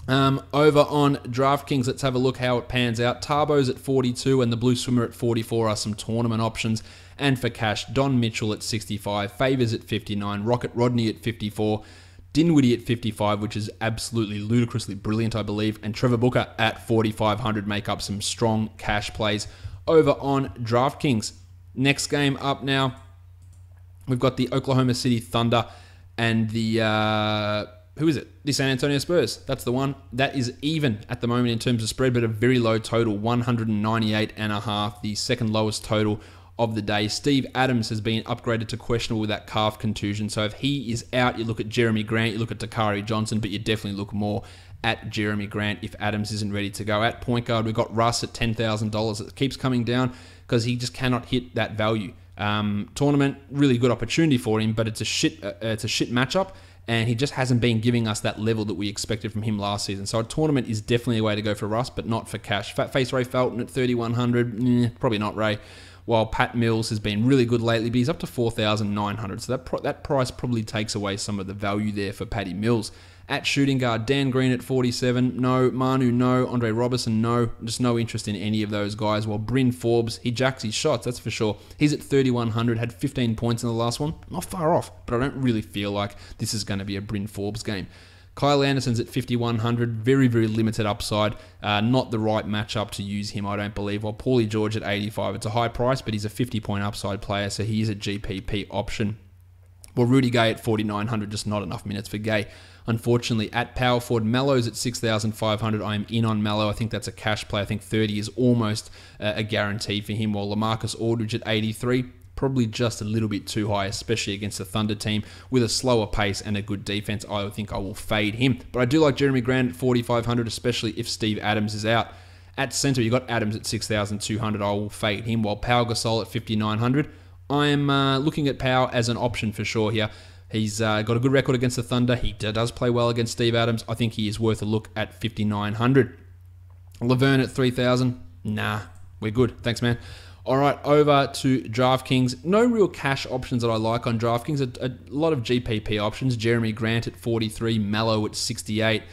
Over on DraftKings, let's have a look how it pans out. Tarbo's at 42 and the Blue Swimmer at 44 are some tournament options. And for cash, Don Mitchell at 65, Favors at 59, Rocket Rodney at 54, Dinwiddie at 55, which is absolutely ludicrously brilliant, I believe, and Trevor Booker at 4,500 make up some strong cash plays over on DraftKings. Next game up now, we've got the Oklahoma City Thunder and the... who is it? The San Antonio Spurs. That's the one. That is even at the moment in terms of spread, but a very low total, 198.5, the second lowest total of the day. Steve Adams has been upgraded to questionable with that calf contusion. So if he is out, you look at Jeremy Grant, you look at Dakari Johnson, but you definitely look more at Jeremy Grant if Adams isn't ready to go. At point guard, we've got Russ at $10,000. It keeps coming down because he just cannot hit that value. Tournament, really good opportunity for him, but it's a shit matchup. And he just hasn't been giving us that level that we expected from him last season. So a tournament is definitely a way to go for Russ, but not for cash. Fat face Ray Felton at 3,100, probably not Ray. While Pat Mills has been really good lately, but he's up to 4,900. So that price probably takes away some of the value there for Patty Mills. At shooting guard, Dan Green at 47, no. Manu, no. Andre Robertson, no. Just no interest in any of those guys. While Bryn Forbes, he jacks his shots, that's for sure. He's at 3,100, had 15 points in the last one. Not far off, but I don't really feel like this is going to be a Bryn Forbes game. Kyle Anderson's at 5,100, very, very limited upside. Not the right matchup to use him, I don't believe. While Paulie George at 85, it's a high price, but he's a 50-point upside player, so he is a GPP option. Well, Rudy Gay at 4,900, just not enough minutes for Gay. Unfortunately, at power forward, Mello's at 6,500. I am in on Mello. I think that's a cash play. I think 30 is almost a guarantee for him. While LaMarcus Aldridge at 83, probably just a little bit too high, especially against the Thunder team with a slower pace and a good defense. I think I will fade him. But I do like Jeremy Grant at 4,500, especially if Steve Adams is out. At center, you got Adams at 6,200. I will fade him. While Pau Gasol at 5,900. I am looking at Pau as an option for sure here. He's got a good record against the Thunder. He does play well against Steve Adams. I think he is worth a look at 5,900. Laverne at 3,000. Nah, we're good. Thanks, man. All right, over to DraftKings. No real cash options that I like on DraftKings. A lot of GPP options. Jeremy Grant at 43, Mallow at 68.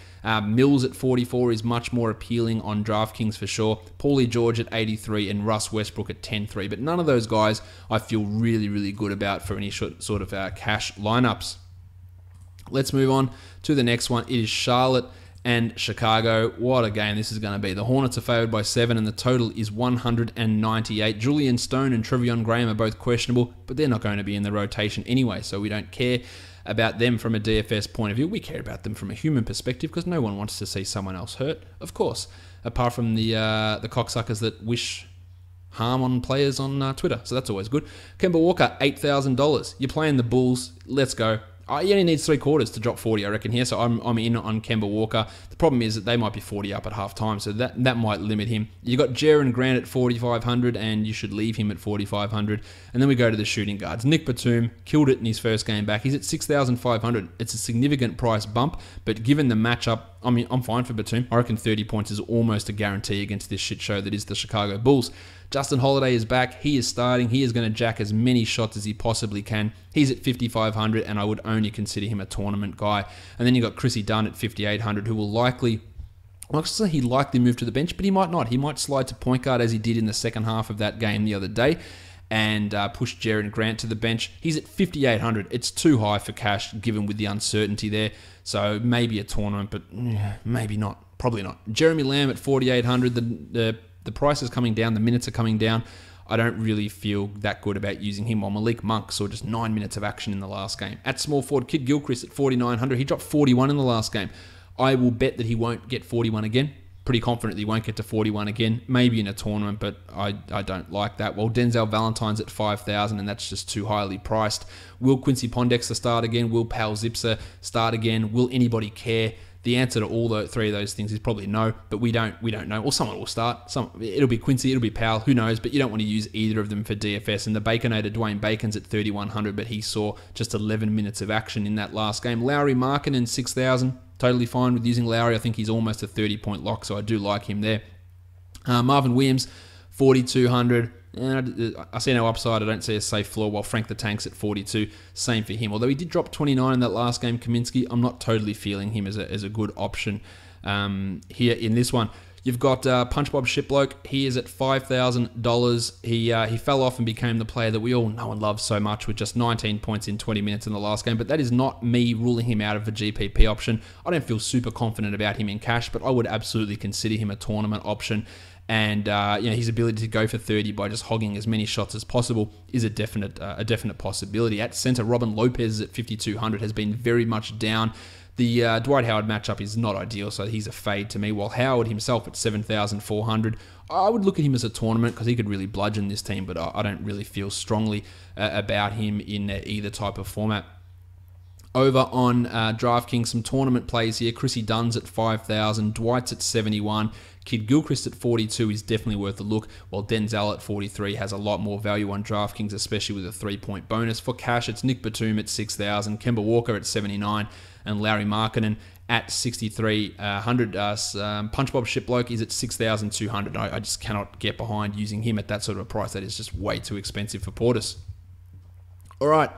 Mills at 44 is much more appealing on DraftKings for sure. Paulie George at 83 and Russ Westbrook at 10-3. But none of those guys I feel really, really good about for any sort of cash lineups. Let's move on to the next one. It is Charlotte and Chicago. What a game this is going to be. The Hornets are favored by 7 and the total is 198. Julian Stone and Trevion Graham are both questionable, but they're not going to be in the rotation anyway, so we don't care about them from a DFS point of view. We care about them from a human perspective because no one wants to see someone else hurt, of course, apart from the cocksuckers that wish harm on players on Twitter, so that's always good. Kemba Walker, $8,000. You're playing the Bulls. Let's go. He only needs 3 quarters to drop 40, I reckon, here. So I'm in on Kemba Walker. The problem is that they might be 40 up at half time, so that might limit him. You got Jaren Grant at 4,500, and you should leave him at 4,500. And then we go to the shooting guards. Nick Batum killed it in his first game back. He's at 6,500. It's a significant price bump, but given the matchup, I mean, I'm fine for Batum. I reckon 30 points is almost a guarantee against this shit show that is the Chicago Bulls. Justin Holiday is back. He is starting. He is going to jack as many shots as he possibly can. He's at 5,500, and I would only consider him a tournament guy. And then you got Chrissy Dunn at 5,800, who will likely, well, actually, he likely move to the bench, but he might not. He might slide to point guard as he did in the second half of that game the other day and push Jaren Grant to the bench. He's at 5,800. It's too high for cash, given with the uncertainty there. So maybe a tournament, but maybe not. Probably not. Jeremy Lamb at 4,800. The price is coming down. The minutes are coming down. I don't really feel that good about using him. While Malik Monk saw just 9 minutes of action in the last game. At small forward, Kid Gilchrist at 4,900. He dropped 41 in the last game. I will bet that he won't get 41 again. Pretty confident that he won't get to 41 again. Maybe in a tournament, but I don't like that. Well, Denzel Valentine's at 5,000, and that's just too highly priced. Will Quincy Pondexter start again? Will Pal Zipser start again? Will anybody care? The answer to all the 3 of those things is probably no, but we don't know. Or someone will start. It'll be Quincy, it'll be Powell, who knows? But you don't want to use either of them for DFS. And the Baconator Dwayne Bacon's at 3,100, but he saw just 11 minutes of action in that last game. Lowry Markkanen 6,000. Totally fine with using Lowry. I think he's almost a 30-point lock, so I do like him there. Marvin Williams 4,200. I see no upside. I don't see a safe floor, while Frank the Tank's at 42. Same for him. Although he did drop 29 in that last game, Kaminsky, I'm not totally feeling him as a good option here in this one. You've got Punch Bob Shitbloke. He is at $5,000. He fell off and became the player that we all know and love so much with just 19 points in 20 minutes in the last game. But that is not me ruling him out of a GPP option. I don't feel super confident about him in cash, but I would absolutely consider him a tournament option. And his ability to go for 30 by just hogging as many shots as possible is a definite possibility. At center, Robin Lopez at 5,200 has been very much down. The Dwight Howard matchup is not ideal, so he's a fade to me. While Howard himself at 7,400, I would look at him as a tournament because he could really bludgeon this team, but I don't really feel strongly about him in either type of format. Over on DraftKings, some tournament plays here. Chrissy Dunn's at 5,000, Dwight's at 71, Kid Gilchrist at 42 is definitely worth a look, while Denzel at 43 has a lot more value on DraftKings, especially with a 3-point bonus. For cash, it's Nick Batum at 6,000, Kemba Walker at 79, and Larry Markkanen at 6,300. Punch Bob Shitbloke is at 6,200. I just cannot get behind using him at that sort of a price. That is just way too expensive for Portis. All right.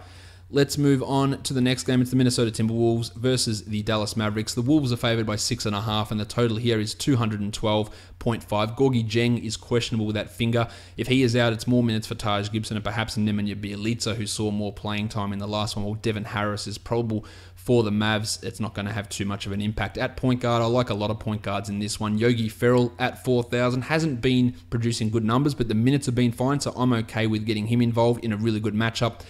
Let's move on to the next game. It's the Minnesota Timberwolves versus the Dallas Mavericks. The Wolves are favored by 6.5, and the total here is 212.5. Gorgie Jeng is questionable with that finger. If he is out, it's more minutes for Taj Gibson and perhaps Nemanja Bjelica, who saw more playing time in the last one. While Devin Harris is probable for the Mavs. It's not going to have too much of an impact. At point guard, I like a lot of point guards in this one. Yogi Ferrell at 4,000 hasn't been producing good numbers, but the minutes have been fine, so I'm okay with getting him involved in a really good matchup.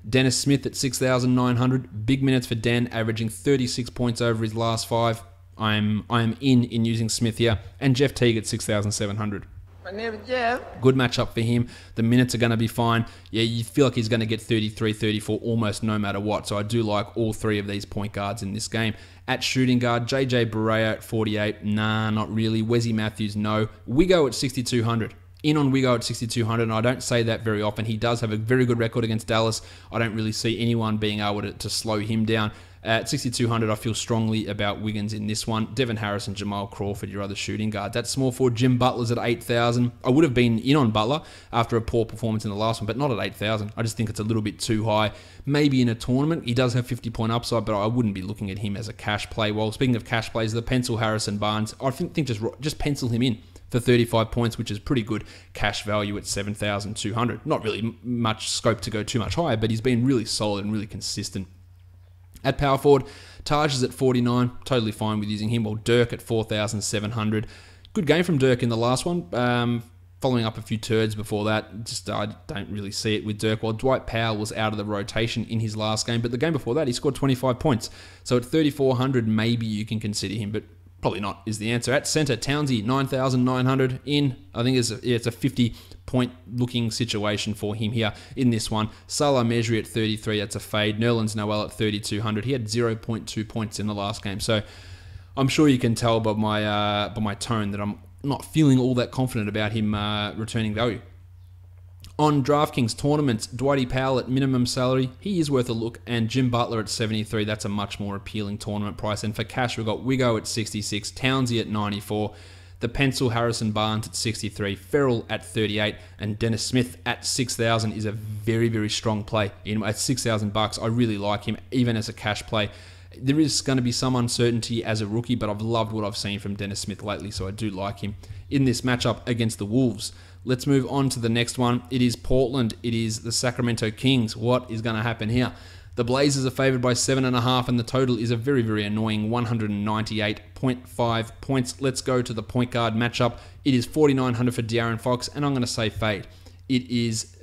Dennis Smith at 6,900. Big minutes for Den, averaging 36 points over his last 5. I am in using Smith here. And Jeff Teague at 6,700. My name is Jeff. Good matchup for him. The minutes are going to be fine. Yeah, you feel like he's going to get 33, 34 almost no matter what. So I do like all 3 of these point guards in this game. At shooting guard, JJ Barea at 48. Nah, not really. Wesley Matthews, no. Wigo at 6,200. In on Wigo at 6,200, and I don't say that very often. He does have a very good record against Dallas. I don't really see anyone being able to slow him down. At 6,200, I feel strongly about Wiggins in this one. Devin Harris and Jamal Crawford, your other shooting guard. That small forward, Jim Butler's at 8,000. I would have been in on Butler after a poor performance in the last one, but not at 8,000. I just think it's a little bit too high. Maybe in a tournament, he does have 50-point upside, but I wouldn't be looking at him as a cash play. Well, speaking of cash plays, the pencil Harrison Barnes, I think just pencil him in for 35 points, which is pretty good cash value at 7,200. Not really much scope to go too much higher, but he's been really solid and really consistent. At power forward, Taj is at 49, totally fine with using him. Well, Dirk at 4,700. Good game from Dirk in the last one. Following up a few turds before that, just I don't really see it with Dirk. While Dwight Powell was out of the rotation in his last game, but the game before that, he scored 25 points. So at 3,400, maybe you can consider him, but probably not is the answer. At centre, Townsy, 9,900 in. I think it's a 50-point looking situation for him here in this one. Salah Mejri at 33, that's a fade. Nerlens Noel at 3,200. He had 0.2 points in the last game. So I'm sure you can tell by my tone that I'm not feeling all that confident about him returning value. On DraftKings tournaments, Dwighty Powell at minimum salary, he is worth a look, and Jim Butler at 73, that's a much more appealing tournament price. And for cash, we've got Wiggo at 66, Townsy at 94, the pencil Harrison Barnes at 63, Ferrell at 38, and Dennis Smith at 6,000 is a very, very strong play. At 6,000 bucks, I really like him, even as a cash play. There is going to be some uncertainty as a rookie, but I've loved what I've seen from Dennis Smith lately, so I do like him in this matchup against the Wolves. Let's move on to the next one. It is Portland. It is the Sacramento Kings. What is going to happen here? The Blazers are favored by 7.5, and the total is a very, very annoying 198.5 points. Let's go to the point guard matchup. It is 4,900 for De'Aaron Fox, and I'm going to say fade. It is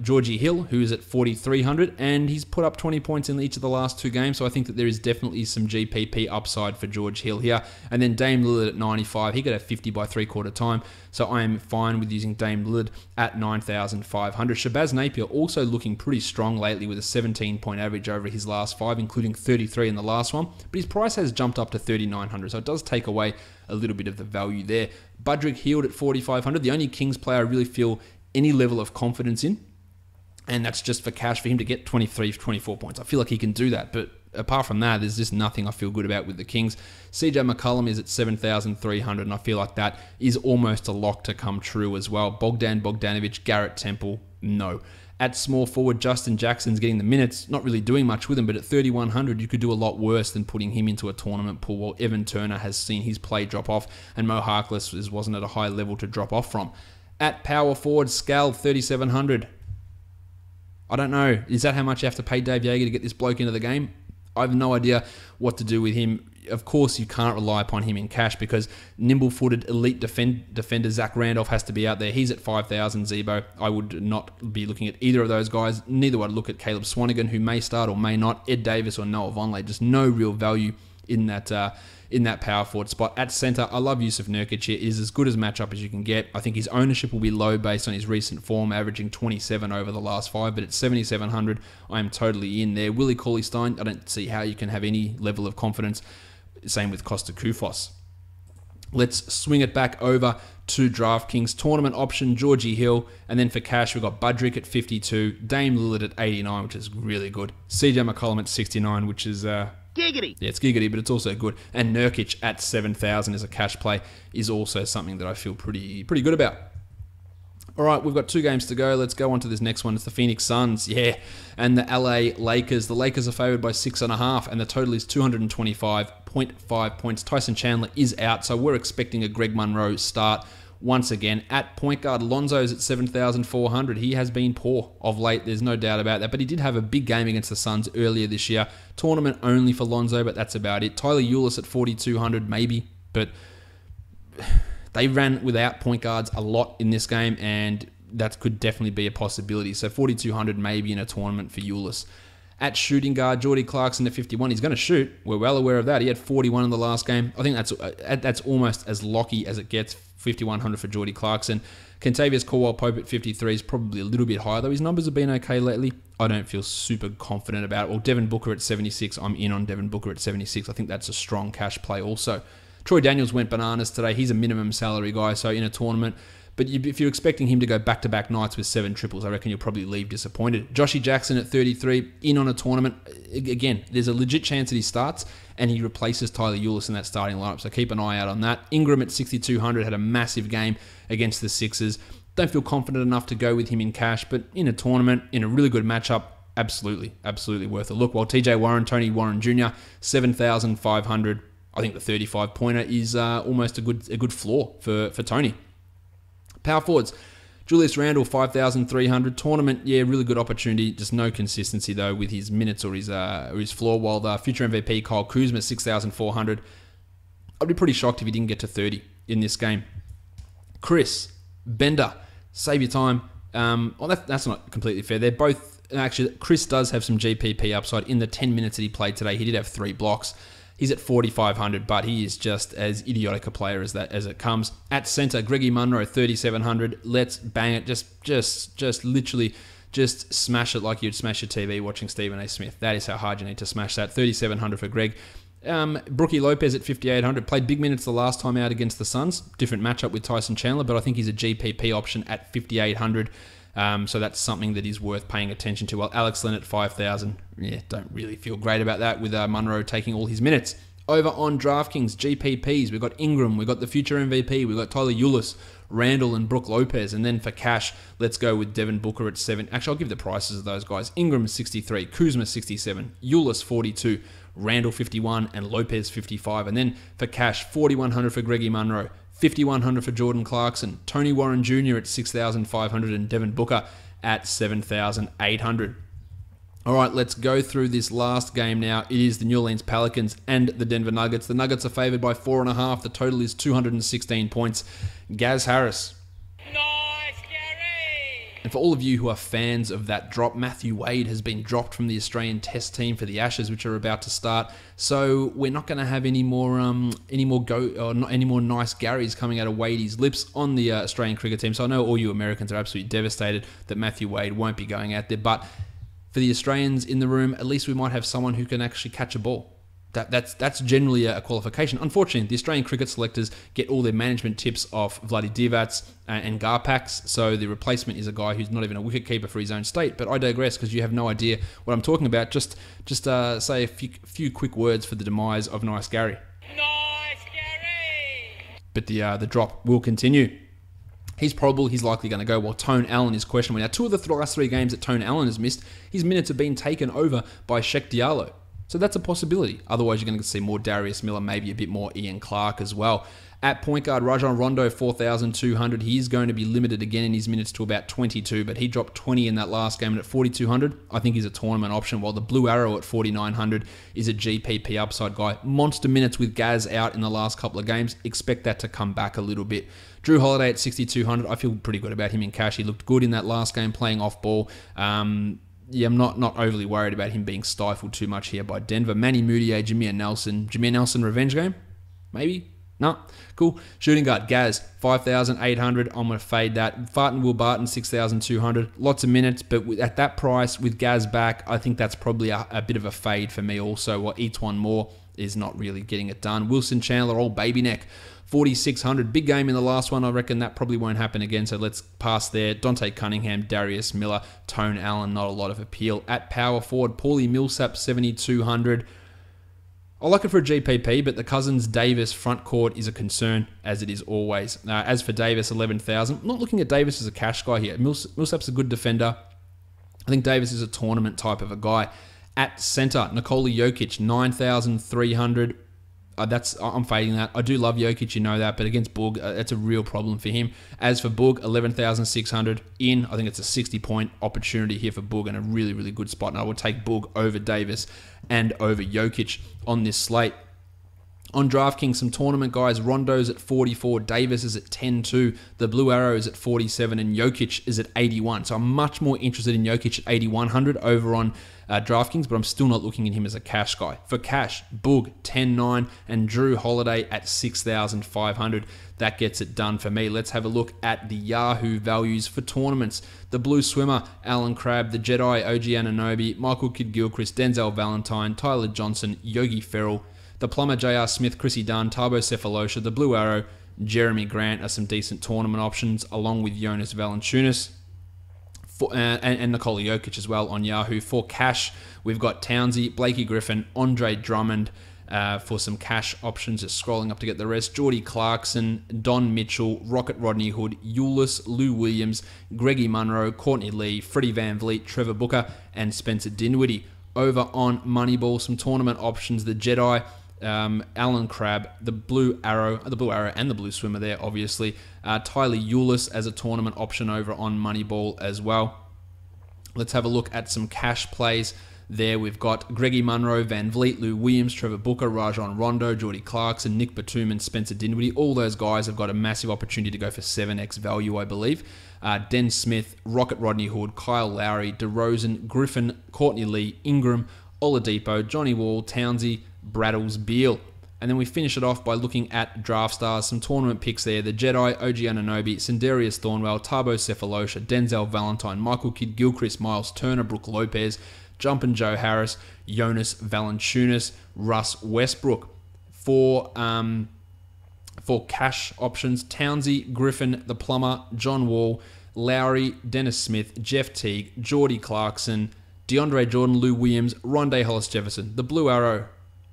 Georgie Hill, who is at 4,300, and he's put up 20 points in each of the last two games, so I think that there is definitely some GPP upside for George Hill here. And then Dame Lillard at 95, he got a 50 by three-quarter time, so I am fine with using Dame Lillard at 9,500. Shabazz Napier also looking pretty strong lately with a 17-point average over his last five, including 33 in the last one, but his price has jumped up to 3,900, so it does take away a little bit of the value there. Budrick Hield at 4,500, the only Kings player I really feel any level of confidence in, and that's just for cash for him to get 23, 24 points. I feel like he can do that, but apart from that, there's just nothing I feel good about with the Kings. CJ McCollum is at 7,300, and I feel like that is almost a lock to come true as well. Bogdan Bogdanovic, Garrett Temple, no. At small forward, Justin Jackson's getting the minutes, not really doing much with him, but at 3,100, you could do a lot worse than putting him into a tournament pool, while Evan Turner has seen his play drop off, and Mo Harkless wasn't at a high level to drop off from. At power forward, Scal, 3,700. I don't know. Is that how much you have to pay Dave Yeager to get this bloke into the game? I have no idea what to do with him. Of course, you can't rely upon him in cash because nimble-footed elite defender Zach Randolph has to be out there. He's at 5,000 Zebo. I would not be looking at either of those guys. Neither would I look at Caleb Swanigan, who may start or may not. Ed Davis or Noah Vonleh. Just no real value in that power forward spot. At center, I love Yusuf Nurkic here. It is as good as matchup as you can get. I think his ownership will be low based on his recent form, averaging 27 over the last five, but at 7,700, I am totally in there. Willie Cauley-Stein, I don't see how you can have any level of confidence. Same with Costa Koufos. Let's swing it back over to DraftKings. Tournament option, Georgie Hill. And then for cash, we've got Budrick at 52, Dame Lillard at 89, which is really good. CJ McCollum at 69, which is giggity. Yeah, it's giggity, but it's also good. And Nurkic at 7,000 as a cash play is also something that I feel pretty good about. All right, we've got two games to go. Let's go on to this next one. It's the Phoenix Suns, yeah, and the LA Lakers. The Lakers are favored by 6.5, and the total is 225.5 points. Tyson Chandler is out, so we're expecting a Greg Monroe start once again. At point guard, Lonzo's at 7,400. He has been poor of late, there's no doubt about that, but he did have a big game against the Suns earlier this year. Tournament only for Lonzo, but that's about it. Tyler Ulis at 4,200, maybe, but they ran without point guards a lot in this game, and that could definitely be a possibility. So 4,200 maybe in a tournament for Ulis. At shooting guard, Jordy Clarkson at 51. He's going to shoot. We're well aware of that. He had 41 in the last game. I think that's almost as locky as it gets. 5,100 for Jordy Clarkson. Kentavious Caldwell-Pope at 53 is probably a little bit higher, though his numbers have been okay lately. I don't feel super confident about it. Well, Devin Booker at 76. I'm in on Devin Booker at 76. I think that's a strong cash play also. Troy Daniels went bananas today. He's a minimum salary guy, so in a tournament, But if you're expecting him to go back-to-back nights with 7 triples, I reckon you'll probably leave disappointed. Joshy Jackson at 33, in on a tournament. Again, there's a legit chance that he starts and he replaces Tyler Ulis in that starting lineup. So keep an eye out on that. Ingram at 6,200 had a massive game against the Sixers. Don't feel confident enough to go with him in cash, but in a tournament, in a really good matchup, absolutely worth a look. While TJ Warren, Tony Warren Jr., 7,500. I think the 35-pointer is almost a good floor for Tony. Power forwards, Julius Randle, 5,300. Tournament, yeah, really good opportunity. Just no consistency, though, with his minutes or his floor. While the future MVP, Kyle Kuzma, 6,400. I'd be pretty shocked if he didn't get to 30 in this game. Chris, Bender, save your time. That's not completely fair. They're both... Actually, Chris does have some GPP upside. In the 10 minutes that he played today, he did have 3 blocks. He's at 4,500, but he is just as idiotic a player as it comes. At center, Greggy Monroe, 3,700. Let's bang it. Just literally just smash it like you'd smash your TV watching Stephen A. Smith. That is how hard you need to smash that. 3,700 for Greg. Brookie Lopez at 5,800. Played big minutes the last time out against the Suns. Different matchup with Tyson Chandler, but I think he's a GPP option at 5,800. So that's something that is worth paying attention to. While Alex Len at 5,000, don't really feel great about that with Monroe taking all his minutes. Over on DraftKings, GPPs, we've got Ingram, we've got the future MVP, we've got Tyler Ulis, Randall and Brook Lopez. And then for cash, let's go with Devin Booker at 7. Actually, I'll give the prices of those guys. Ingram 63, Kuzma 67, Ulis 42, Randall 51, and Lopez 55. And then for cash, 4,100 for Greggy Monroe, 5,100 for Jordan Clarkson, Tony Warren Jr. at 6,500, and Devin Booker at 7,800. All right, let's go through this last game now. It is the New Orleans Pelicans and the Denver Nuggets. The Nuggets are favored by 4.5. The total is 216 points. Gaz Harris. And for all of you who are fans of that drop, Matthew Wade has been dropped from the Australian Test team for the Ashes, which are about to start. So we're not going to have any more nice Garys coming out of Wadey's lips on the Australian cricket team. So I know all you Americans are absolutely devastated that Matthew Wade won't be going out there. But for the Australians in the room, at least we might have someone who can actually catch a ball. That's generally a qualification. Unfortunately, the Australian cricket selectors get all their management tips off Vladdy Divac and Garpax, so the replacement is a guy who's not even a wicketkeeper for his own state. But I digress because you have no idea what I'm talking about. Just say a few quick words for the demise of Nice Gary. Nice Gary! But the drop will continue. He's likely going to go, while Tone Allen is questionable. Now, 2 of the last 3 games that Tone Allen has missed, his minutes have been taken over by Sheck Diallo. So that's a possibility. Otherwise, you're going to see more Darius Miller, maybe a bit more Ian Clark as well. At point guard, Rajon Rondo, 4,200. He is going to be limited again in his minutes to about 22, but he dropped 20 in that last game, and at 4,200, I think he's a tournament option, while the Blue Arrow at 4,900 is a GPP upside guy. Monster minutes with Gaz out in the last couple of games. Expect that to come back a little bit. Drew Holiday at 6,200. I feel pretty good about him in cash. He looked good in that last game playing off ball. Yeah, I'm not overly worried about him being stifled too much here by Denver. Manny Moutier, Jameer Nelson. Jameer Nelson revenge game? Maybe? No. Cool. Shooting guard, Gaz, 5,800. I'm going to fade that. Farton Will Barton, 6,200. Lots of minutes, but at that price, with Gaz back, I think that's probably a bit of a fade for me also. While Etuan Moore is not really getting it done. Wilson Chandler, old baby neck, 4,600. Big game in the last one. I reckon that probably won't happen again, so let's pass there. Dante Cunningham, Darius Miller, Tone Allen, not a lot of appeal. At power forward, Paulie Millsap, 7,200. I like it for a GPP, but the Cousins-Davis front court is a concern, as it is always. As for Davis, 11,000. I'm not looking at Davis as a cash guy here. Millsap's a good defender. I think Davis is a tournament type of a guy. At center, Nikola Jokic, 9,300. I'm fading that. I do love Jokic, you know that, but against Boog, that's a real problem for him. As for Boog, 11,600 in. I think it's a 60-point opportunity here for Boog and a really, really good spot. And I would take Boog over Davis and over Jokic on this slate. On DraftKings, some tournament guys. Rondo's at 44, Davis is at 10-2, the Blue Arrow is at 47, and Jokic is at 81. So I'm much more interested in Jokic at 8,100 over on DraftKings, but I'm still not looking at him as a cash guy. For cash, Boog 10-9, and Drew Holiday at 6,500. That gets it done for me. Let's have a look at the Yahoo values for tournaments. The Blue Swimmer, Alan Crabb, the Jedi, OG Anunoby, Michael Kidd-Gilchrist, Denzel Valentine, Tyler Johnson, Yogi Ferrell, the Plumber, J.R. Smith, Chrissy Dunn, Tabo Cephalosha, the Blue Arrow, Jeremy Grant are some decent tournament options, along with Jonas Valanciunas and Nikola Jokic as well on Yahoo. For cash, we've got Townsy, Blakey Griffin, Andre Drummond for some cash options. Just scrolling up to get the rest. Jordy Clarkson, Don Mitchell, Rocket Rodney Hood, Ulyss, Lou Williams, Greggy Monroe, Courtney Lee, Freddie Van Vliet, Trevor Booker, and Spencer Dinwiddie. Over on Moneyball, some tournament options. The Jedi, Alan Crabb, the Blue Arrow and the Blue Swimmer there, obviously. Tyler Ulyss as a tournament option over on Moneyball as well. Let's have a look at some cash plays. There we've got Greggy Monroe, Van Vliet, Lou Williams, Trevor Booker, Rajon Rondo, Jordy Clarkson, Nick Batum, and Spencer Dinwiddie. All those guys have got a massive opportunity to go for 7x value, I believe. Den Smith, Rocket Rodney Hood, Kyle Lowry, DeRozan, Griffin, Courtney Lee, Ingram, Oladipo, Johnny Wall, Townsy, Braddles, Beal. And then we finish it off by looking at draft stars, some tournament picks there. The Jedi, OG Anunoby, Sindarius Thornwell, Tabo Cephalosha, Denzel Valentine, Michael Kidd Gilchrist, Miles Turner, Brooke Lopez, Jumpin' Joe Harris, Jonas Valanciunas, Russ Westbrook. For cash options, Townsy, Griffin, The Plumber, John Wall, Lowry, Dennis Smith, Jeff Teague, Jordy Clarkson, DeAndre Jordan, Lou Williams, Rondé Hollis-Jefferson, the Blue Arrow,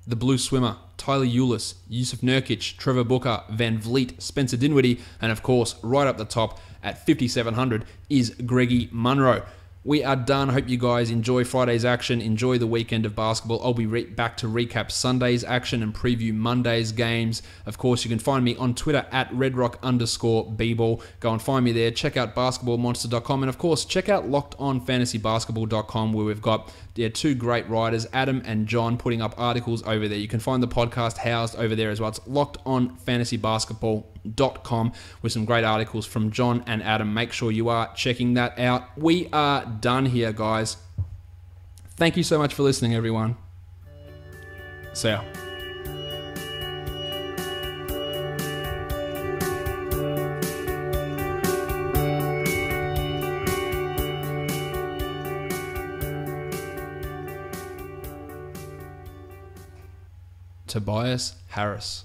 the Blue Swimmer, Tyler Ulyss, Yusuf Nurkic, Trevor Booker, Van Vliet, Spencer Dinwiddie, and of course, right up the top at 5,700 is Greggy Monroe. We are done. Hope you guys enjoy Friday's action. Enjoy the weekend of basketball. I'll be back to recap Sunday's action and preview Monday's games. Of course, you can find me on Twitter at redrock_bball. Go and find me there. Check out basketballmonster.com. And of course, check out lockedonfantasybasketball.com, where we've got two great writers, Adam and John, putting up articles over there. You can find the podcast housed over there as well. It's lockedonfantasybasketball.com with some great articles from John and Adam. Make sure you are checking that out. We are done here, guys. Thank you so much for listening, everyone. See ya. Tobias Harris.